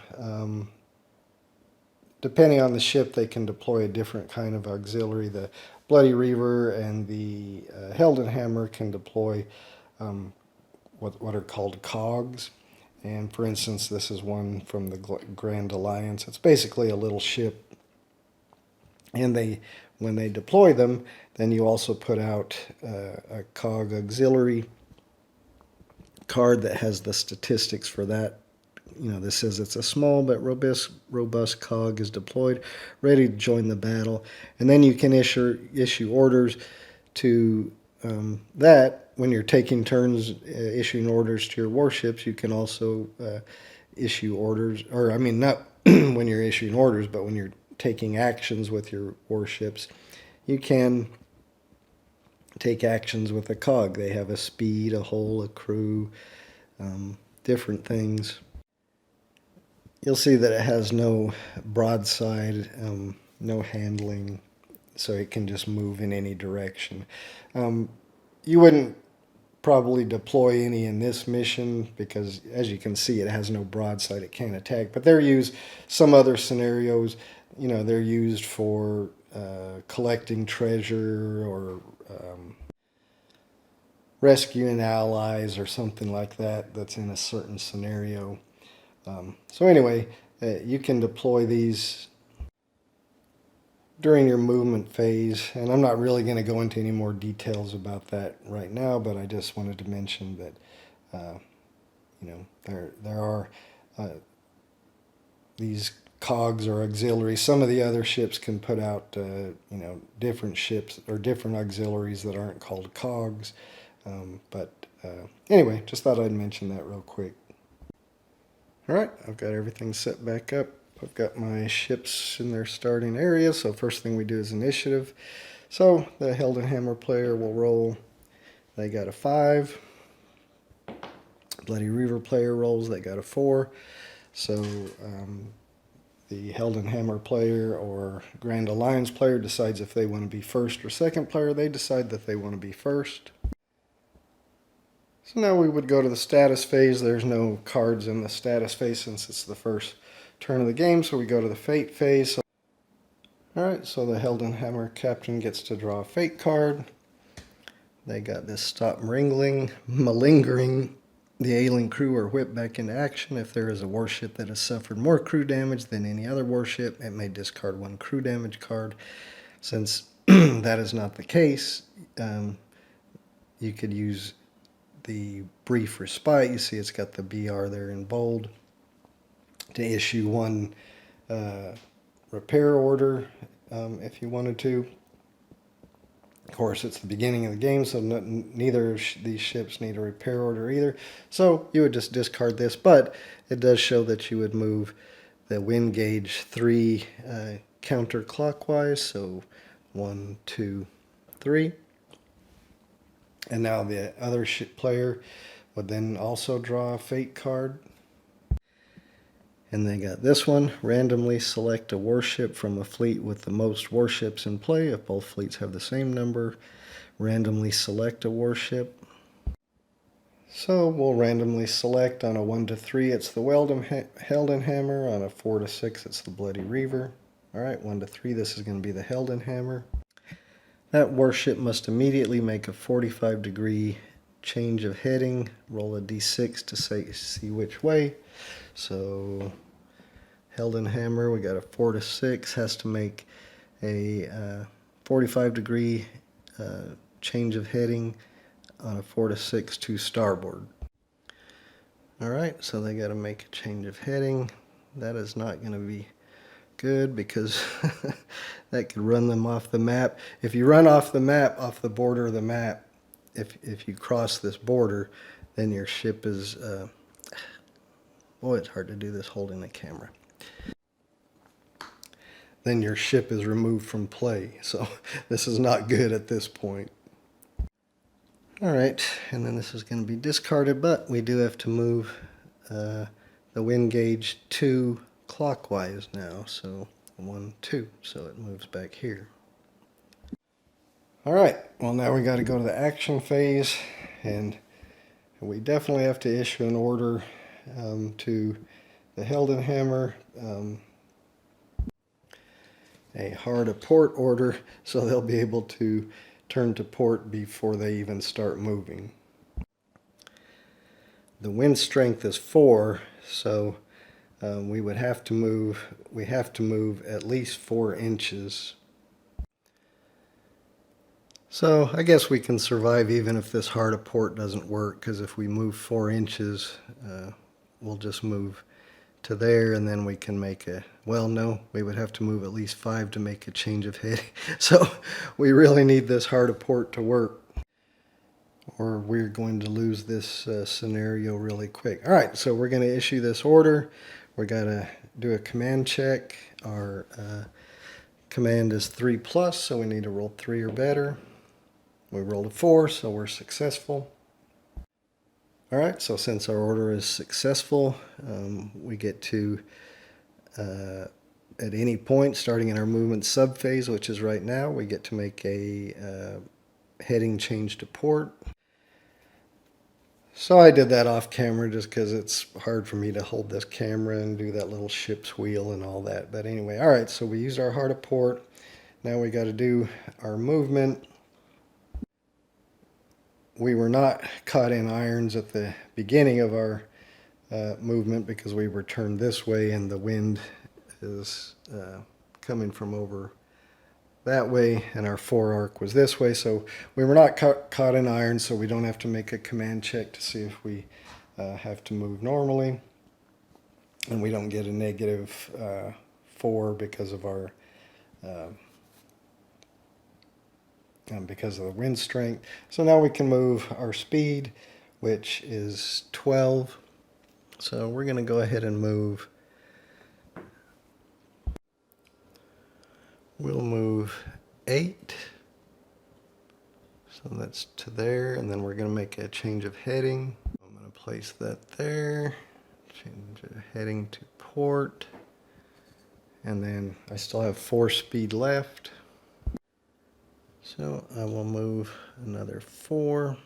depending on the ship, they can deploy a different kind of auxiliary. The Bloody Reaver and the Heldenhammer can deploy what are called cogs. And for instance, this is one from the Grand Alliance. It's basically a little ship. And when they deploy them, then you also put out a cog auxiliary card that has the statistics for that. This says it's a small but robust cog is deployed, ready to join the battle. And then you can issue orders to that. When you're taking turns issuing orders to your warships, you can also issue orders, or I mean, not when you're issuing orders, but when you're taking actions with your warships, you can take actions with a cog. They have a speed, a hull, a crew, different things. You'll see that it has no broadside, no handling, so it can just move in any direction. You wouldn't probably deploy any in this mission because, as you can see, it has no broadside. It can't attack. But they're used some other scenarios. They're used for collecting treasure or rescuing allies or something like that that's in a certain scenario. So anyway, you can deploy these during your movement phase, and I'm not really going to go into any more details about that right now, but I just wanted to mention that there are these cogs or auxiliaries. Some of the other ships can put out, different ships or different auxiliaries that aren't called cogs. But anyway, just thought I'd mention that real quick. All right, I've got everything set back up. I've got my ships in their starting area. So first thing we do is initiative. So the Heldenhammer player will roll. They got a 5. Bloody Reaver player rolls. They got a 4. So the Heldenhammer player or Grand Alliance player decides if they want to be first or second player. They decide that they want to be first. So now we would go to the status phase. There's no cards in the status phase since it's the first turn of the game, so we go to the fate phase. Alright, so the Heldenhammer captain gets to draw a fate card. They got this stop malingering the alien crew or whip back into action. If there is a warship that has suffered more crew damage than any other warship, it may discard 1 crew damage card. Since that is not the case, you could use the brief respite. You see it's got the BR there in bold to issue 1 repair order if you wanted to. Of course, it's the beginning of the game, so neither of these ships need a repair order either. So you would just discard this, but it does show that you would move the wind gauge 3 counterclockwise. So 1, 2, 3. And now the other ship player would then also draw a fate card. And they got this one. Randomly select a warship from a fleet with the most warships in play. If both fleets have the same number, randomly select a warship. So we'll randomly select on a 1 to 3, it's the Heldenhammer. On a 4 to 6, it's the Bloody Reaver. Alright, 1 to 3, this is going to be the Heldenhammer. That warship must immediately make a 45-degree change of heading. Roll a d6 to see which way. So Heldenhammer, we got a 4 to 6, has to make a 45-degree change of heading on a 4 to 6 to starboard. Alright, so they got to make a change of heading. That is not going to be good because that could run them off the map. If you run off the map, off the border of the map, if you cross this border, then your ship is boy, it's hard to do this holding the camera. Then your ship is removed from play. So this is not good at this point. Alright, and then this is going to be discarded, but we do have to move the wind gauge 2 clockwise now, so 1, 2, so it moves back here. Alright, well now we got to go to the action phase, and we definitely have to issue an order to the Heldenhammer, a hard aport order, so they'll be able to turn to port before they even start moving. The wind strength is 4, so we have to move at least 4 inches. So I guess we can survive even if this hard aport doesn't work, because if we move 4 inches, we'll just move to there, and then we can make a, well, no, we would have to move at least 5 to make a change of heading. So we really need this hard aport to work, or we're going to lose this scenario really quick. All right, so we're going to issue this order. We're going to do a command check. Our command is 3+, so we need to roll 3 or better. We rolled a 4, so we're successful. All right, so since our order is successful, we get to, at any point, starting in our movement subphase, which is right now, we get to make a heading change to port. So I did that off camera just because it's hard for me to hold this camera and do that little ship's wheel and all that. But anyway, all right, so we used our hard aport. Now we got to do our movement. We were not caught in irons at the beginning of our movement because we were turned this way and the wind is coming from over that way, and our forearc was this way. So we were not caught in irons, so we don't have to make a command check to see if we have to move normally. and we don't get a negative 4 because of our because of the wind strength. So now we can move our speed, which is 12. So we're going to go ahead and move. We'll move 8. So that's to there, and then we're going to make a change of heading. I'm going to place that there, change the heading to port, and then I still have 4 speed left. So I will move another 4.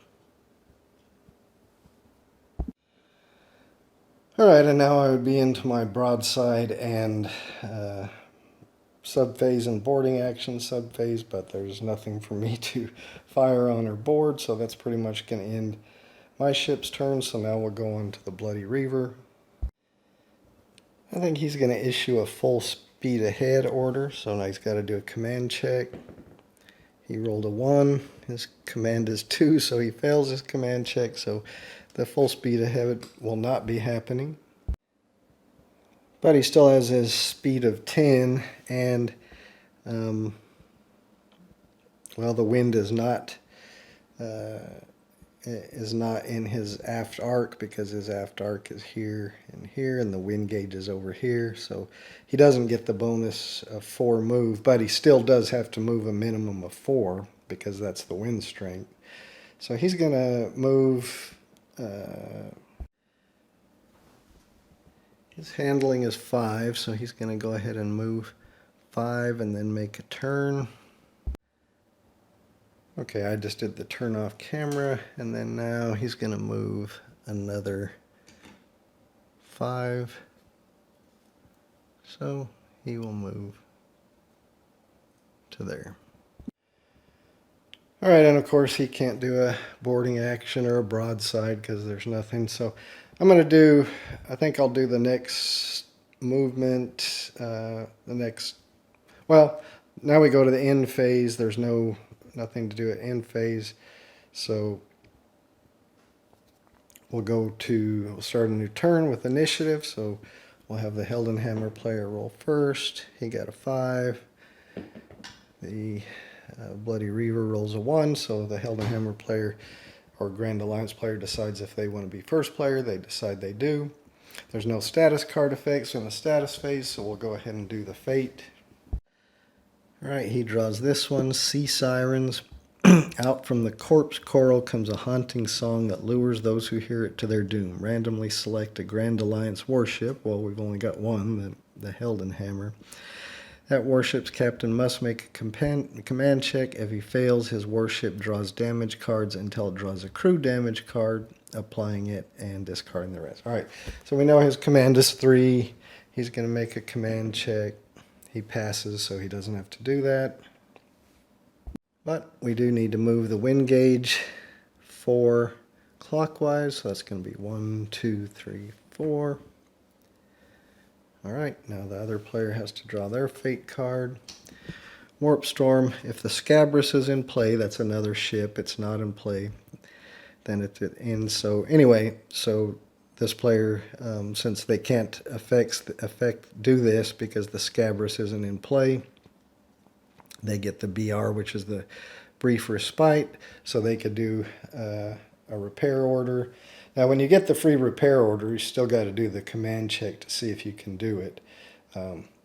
Alright, and now I would be into my broadside and subphase and boarding action subphase, but there's nothing for me to fire on or board, so that's pretty much going to end my ship's turn. So now we'll go on to the Bloody Reaver. I think he's going to issue a full speed ahead order, so now he's got to do a command check. He rolled a 1, his command is 2, so he fails his command check, so the full speed ahead will not be happening. But he still has his speed of 10, and well, the wind is not in his aft arc, because his aft arc is here and here, and the wind gauge is over here. So he doesn't get the bonus of 4 move, but he still does have to move a minimum of 4 because that's the wind strength. So he's going to move. His handling is 5, so he's going to go ahead and move 5 and then make a turn. Okay, I just did the turn off camera, and then now he's going to move another 5. So he will move to there. Alright, and of course he can't do a boarding action or a broadside because there's nothing. So I'm going to do, I think I'll do the next movement, well, now we go to the end phase. There's nothing to do at end phase. So we'll start a new turn with initiative. So we'll have the Heldenhammer player roll first. He got a 5. The Bloody Reaver rolls a 1, so the Heldenhammer player or Grand Alliance player decides if they want to be first player. They decide they do. There's no status card effects in the status phase, so we'll go ahead and do the fate. Alright, he draws this one, Sea Sirens. Out from the corpse coral comes a haunting song that lures those who hear it to their doom. Randomly select a Grand Alliance warship. Well, we've only got one, the Heldenhammer. That warship's captain must make a command check. If he fails, his warship draws damage cards until it draws a crew damage card, applying it and discarding the rest. Alright, so we know his command is 3. He's going to make a command check. He passes, so he doesn't have to do that. But we do need to move the wind gauge 4 clockwise, so that's going to be 1, 2, 3, 4. Alright, now the other player has to draw their fate card. Warp Storm, if the Scabrous is in play, that's another ship, it's not in play, then it ends. So anyway, so this player, since they can't do this because the Scabrous isn't in play, they get the BR, which is the brief respite, so they could do a repair order. Now, when you get the free repair order, you still got to do the command check to see if you can do it.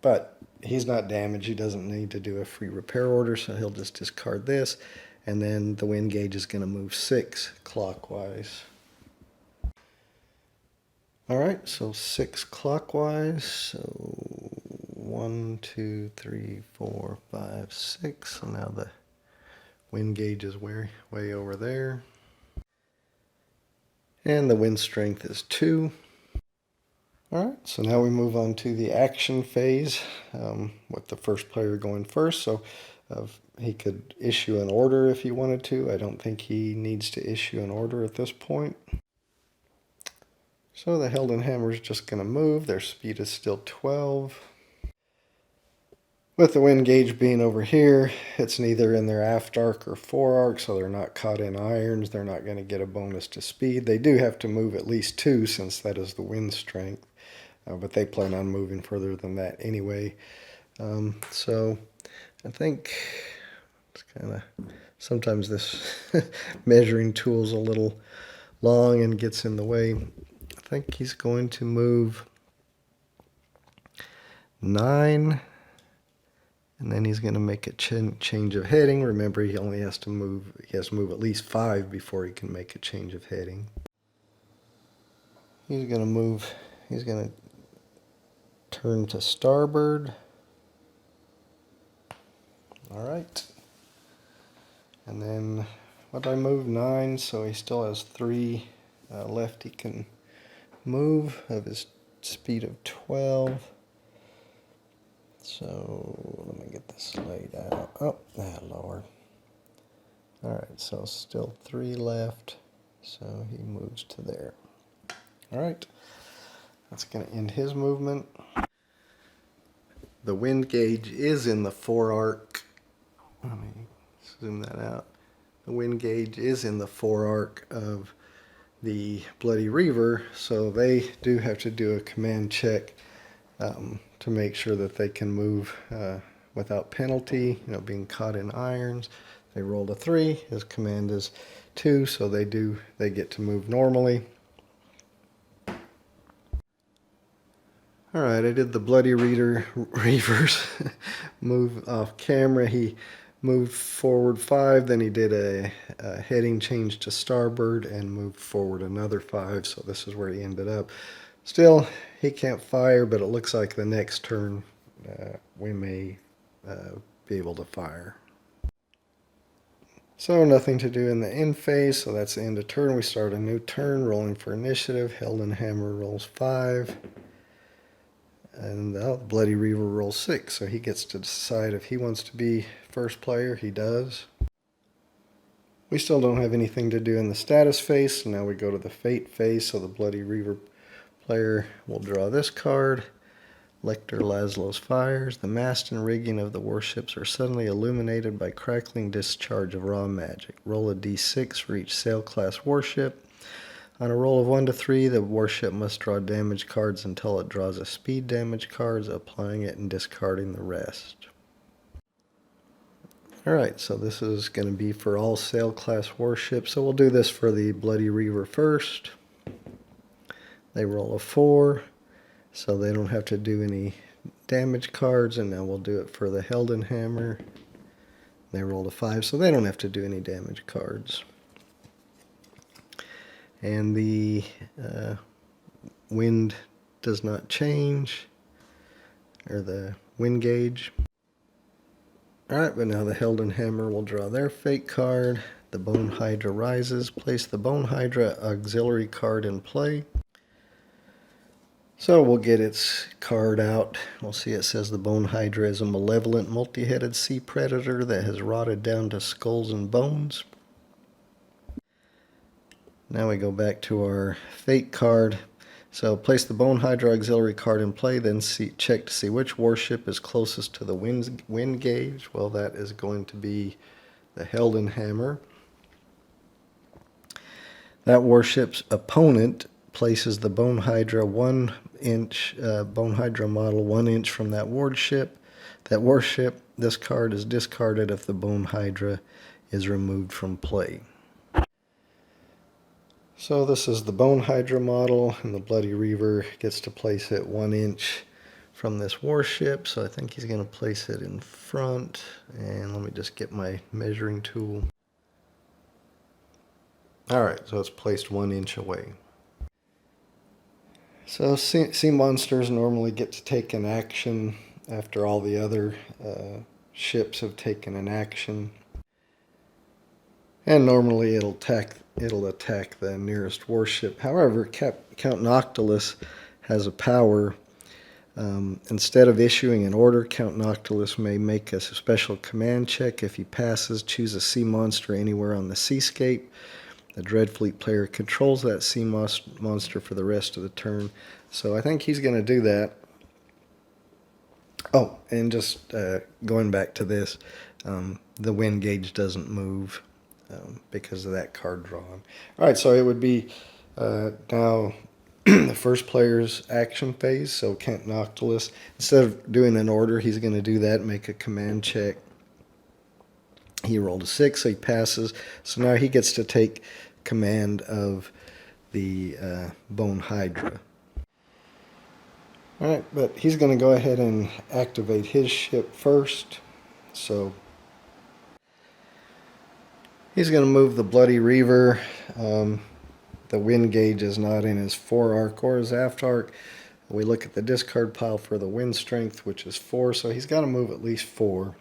But he's not damaged. He doesn't need to do a free repair order, so he'll just discard this. And then the wind gauge is going to move 6 clockwise. All right, so 6 clockwise. So 1, 2, 3, 4, 5, 6. So now the wind gauge is way over there. And the wind strength is 2. Alright, so now we move on to the action phase with the first player going first. So he could issue an order if he wanted to. I don't think he needs to issue an order at this point. So the Heldenhammer is just going to move. Their speed is still 12. With the wind gauge being over here, it's neither in their aft arc or fore arc, so they're not caught in irons. They're not going to get a bonus to speed. They do have to move at least 2, since that is the wind strength. but they plan on moving further than that anyway. So I think it's kind of, sometimes this measuring tool's a little long and gets in the way. I think he's going to move 9, and then he's going to make a change of heading. Remember, he only has to move, at least 5 before he can make a change of heading. He's going to turn to starboard. All right. And then, what I moved 9, so he still has 3 left he can move of his speed of 12. So let me get this laid out. Oh, Lord. All right, so still 3 left. So he moves to there. All right, that's going to end his movement. The wind gauge is in the forearc. Let me zoom that out. The wind gauge is in the forearc of the Bloody Reaver, so they do have to do a command check to make sure that they can move without penalty, being caught in irons. They rolled a 3, his command is 2, so they get to move normally. Alright, I did the Bloody Reaver's move off camera. He moved forward 5, then he did a heading change to starboard and moved forward another 5, so this is where he ended up. Still, he can't fire, but it looks like the next turn we may be able to fire. So nothing to do in the end phase, so that's the end of turn. We start a new turn, rolling for initiative. Heldenhammer rolls 5. And the Bloody Reaver rolls 6, so he gets to decide if he wants to be first player. He does. We still don't have anything to do in the status phase, so now we go to the fate phase. So the Bloody Reaver player will draw this card. Lector Laszlo's fires. The mast and rigging of the warships are suddenly illuminated by crackling discharge of raw magic. Roll a d6 for each sail class warship. On a roll of 1 to 3, the warship must draw damage cards until it draws a speed damage card, applying it and discarding the rest. Alright, so this is going to be for all sail class warships. So we'll do this for the Bloody Reaver first. They roll a 4, so they don't have to do any damage cards, and now we'll do it for the Heldenhammer. They rolled a 5, so they don't have to do any damage cards. And the wind does not change, or the wind gauge. Alright, but now the Heldenhammer will draw their fate card. The Bone Hydra rises. Place the Bone Hydra auxiliary card in play. So we'll get its card out. We'll see it says the Bone Hydra is a malevolent multi-headed sea predator that has rotted down to skulls and bones. Now we go back to our fate card. So place the Bone Hydra auxiliary card in play, then check to see which warship is closest to the wind gauge. Well, that is going to be the Heldenhammer. That warship's opponent places the Bone Hydra 1 inch Bone Hydra model 1 inch from that warship. This card is discarded if the Bone Hydra is removed from play. So this is the Bone Hydra model, and the Bloody Reaver gets to place it 1 inch from this warship. So I think he's going to place it in front. And let me just get my measuring tool. Alright, so it's placed 1 inch away. So sea monsters normally get to take an action after all the other ships have taken an action. And normally it'll attack the nearest warship. However, Count Noctilus has a power. Instead of issuing an order, Count Noctilus may make a special command check. If he passes, choose a sea monster anywhere on the seascape. The Dreadfleet player controls that sea monster for the rest of the turn. So I think he's going to do that. Oh, and just going back to this, the wind gauge doesn't move because of that card drawn. All right, so it would be now the first player's action phase, so Kent Noctilus, instead of doing an order, he's going to do that, make a command check. He rolled a 6, so he passes. So now he gets to take command of the Bone Hydra. Alright, but he's going to go ahead and activate his ship first. So he's going to move the Bloody Reaver. The wind gauge is not in his fore-arc or his aft-arc. We look at the discard pile for the wind strength, which is 4, so he's got to move at least 4.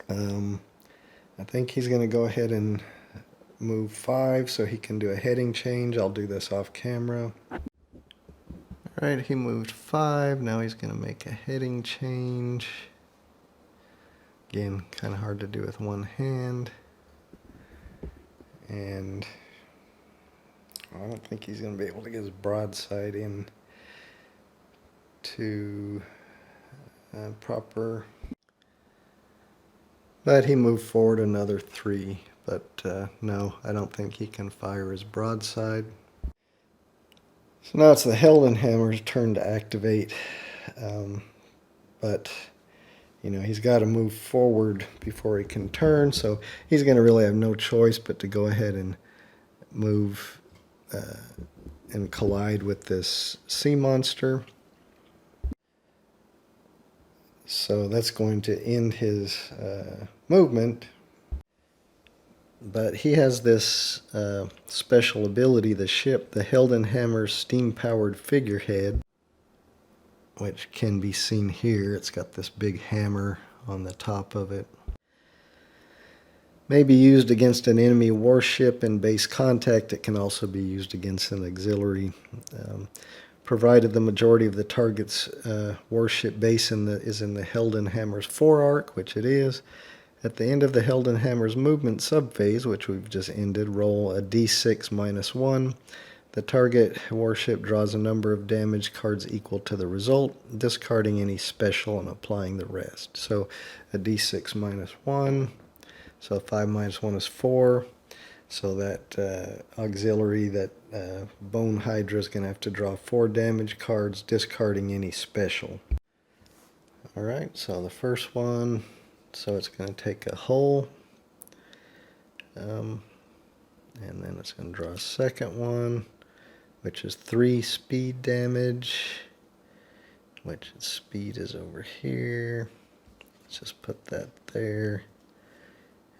I think he's going to go ahead and move 5 so he can do a heading change. I'll do this off camera. Alright, he moved 5. Now he's going to make a heading change. Again, kind of hard to do with one hand. And I don't think he's going to be able to get his broadside in to proper. But he moved forward another 3. But no, I don't think he can fire his broadside. So now it's the Heldenhammer's turn to activate. But you know, he's got to move forward before he can turn, so he's going to really have no choice but to go ahead and move and collide with this sea monster. So that's going to end his movement. But he has this special ability, the ship, the Heldenhammer's steam-powered figurehead, which can be seen here. It's got this big hammer on the top of it. May be used against an enemy warship in base contact. It can also be used against an auxiliary, provided the majority of the target's warship base is in the Heldenhammer's fore-arc, which it is. At the end of the Heldenhammer's movement subphase, which we've just ended, roll a d6 minus 1. The target warship draws a number of damage cards equal to the result, discarding any special and applying the rest. So a d6 minus 1. So 5 minus 1 is 4. So that auxiliary, that Bone Hydra, is going to have to draw 4 damage cards, discarding any special. Alright, so the first one, so it's going to take a hull. And then it's going to draw a second one, which is 3 speed damage, which speed is over here. Let's just put that there.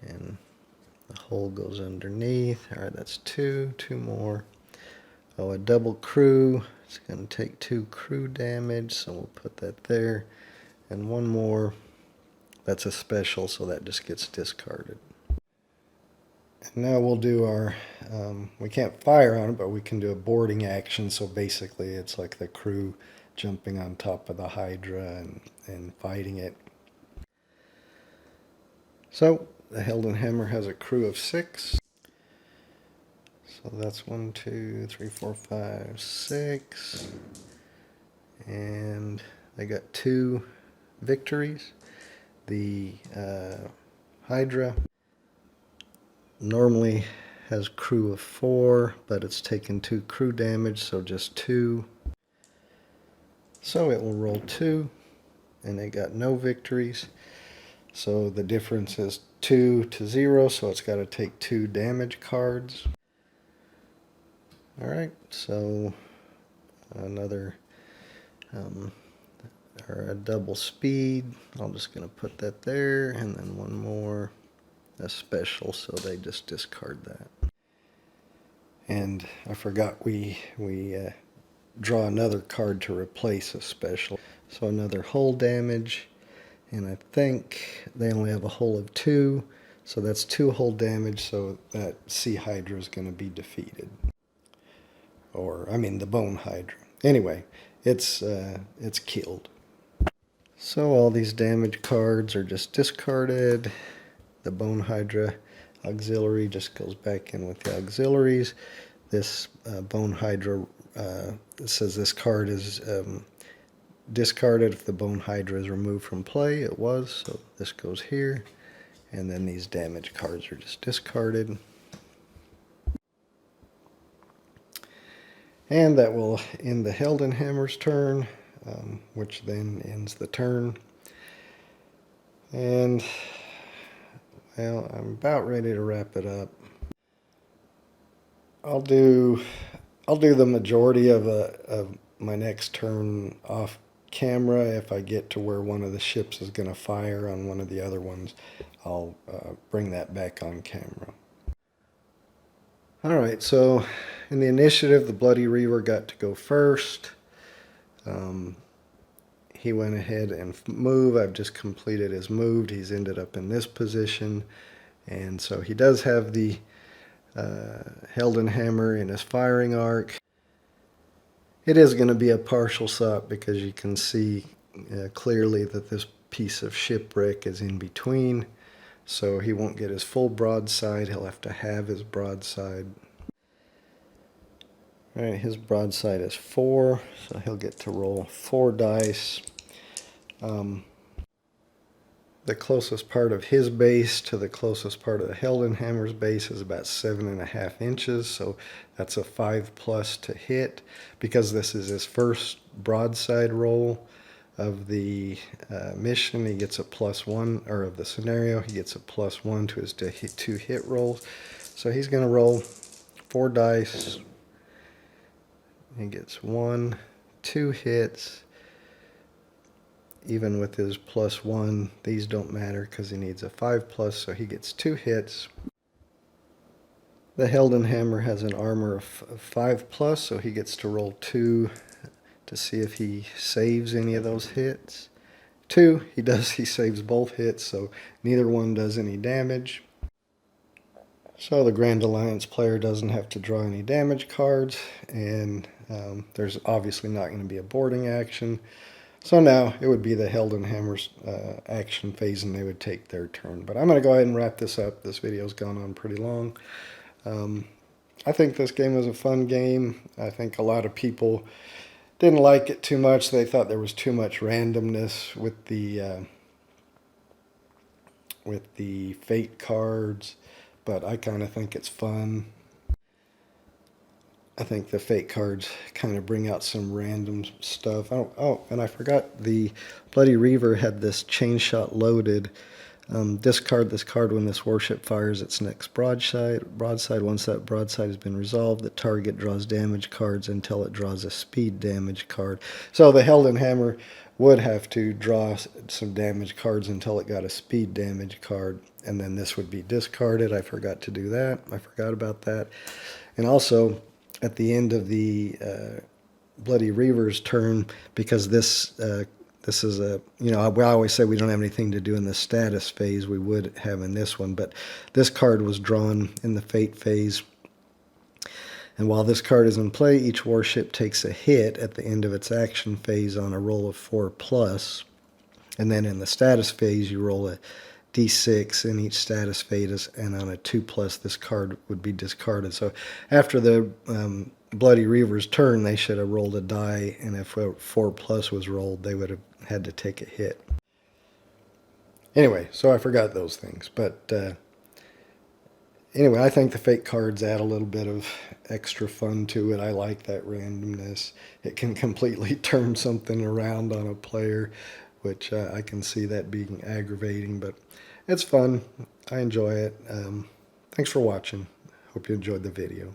And the hole goes underneath. Alright, that's 2 more. Oh, a double crew. It's going to take 2 crew damage, so we'll put that there. And one more. That's a special, so that just gets discarded. And now we'll do our, we can't fire on it, but we can do a boarding action. So basically it's like the crew jumping on top of the Hydra and fighting it. So the Heldenhammer has a crew of 6. So that's 1, 2, 3, 4, 5, 6. And they got 2 victories. The Hydra normally has crew of 4, but it's taken 2 crew damage, so just 2. So it will roll 2, and they got no victories. So the difference is 2 to 0, so it's got to take 2 damage cards. Alright, so another or a double speed. I'm just going to put that there, and then one more, a special, so they just discard that. And I forgot we draw another card to replace a special. So another hull damage, and I think they only have a hull of 2, so that's 2 hull damage, so that Sea Hydra is going to be defeated. Or, I mean, the Bone Hydra. Anyway, it's killed. So all these damage cards are just discarded. The Bone Hydra auxiliary just goes back in with the auxiliaries. This Bone Hydra says this card is discarded if the Bone Hydra is removed from play. It was, so this goes here. And then these damage cards are just discarded. And that will end the Heldenhammer's turn, which then ends the turn. And, well, I'm about ready to wrap it up. I'll do the majority of my next turn off camera. If I get to where one of the ships is going to fire on one of the other ones, I'll bring that back on camera. Alright, so in the initiative, the Bloody Reaver got to go first. He went ahead and moved. I've just completed his move. He's ended up in this position. And so he does have the Heldenhammer in his firing arc. It is going to be a partial SOP because you can see clearly that this piece of shipwreck is in between. So he won't get his full broadside. He'll have to have his broadside. Alright, his broadside is 4, so he'll get to roll 4 dice. The closest part of his base to the closest part of the Heldenhammer's base is about 7.5 inches, so that's a 5+ to hit. Because this is his first broadside roll of the mission, he gets a +1, or of the scenario, he gets a +1 to his 2 hit rolls. So he's going to roll 4 dice. He gets 1, 2 hits. Even with his +1, these don't matter because he needs a 5+, so he gets 2 hits. The Heldenhammer has an armor of 5+, so he gets to roll 2 to see if he saves any of those hits. 2, he does, he saves both hits, so neither one does any damage. So the Grand Alliance player doesn't have to draw any damage cards, and there's obviously not going to be a boarding action. So now it would be the Heldenhammer's action phase, and they would take their turn. But I'm going to go ahead and wrap this up. This video's gone on pretty long. I think this game was a fun game. I think a lot of people didn't like it too much. They thought there was too much randomness with the fate cards, but I kind of think it's fun. I think the fate cards kind of bring out some random stuff. Oh, and I forgot the Bloody Reaver had this chain shot loaded. Discard this card when this warship fires its next broadside. Once that broadside has been resolved, the target draws damage cards until it draws a speed damage card. So the Heldenhammer would have to draw some damage cards until it got a speed damage card, and then this would be discarded. I forgot to do that. I forgot about that. And also, at the end of the Bloody Reaver's turn, because this is a, we always say we don't have anything to do in the status phase. We would have in this one, but this card was drawn in the fate phase. And while this card is in play, each warship takes a hit at the end of its action phase on a roll of 4+. And then in the status phase, you roll a d6 in each status phase, and on a 2+, this card would be discarded. So after the Bloody Reaver's turn, they should have rolled a die, and if a 4+ was rolled, they would have had to take a hit. Anyway, so I forgot those things. But anyway, I think the fate cards add a little bit of extra fun to it. I like that randomness. It can completely turn something around on a player, which I can see that being aggravating, but it's fun. I enjoy it. Thanks for watching. Hope you enjoyed the video.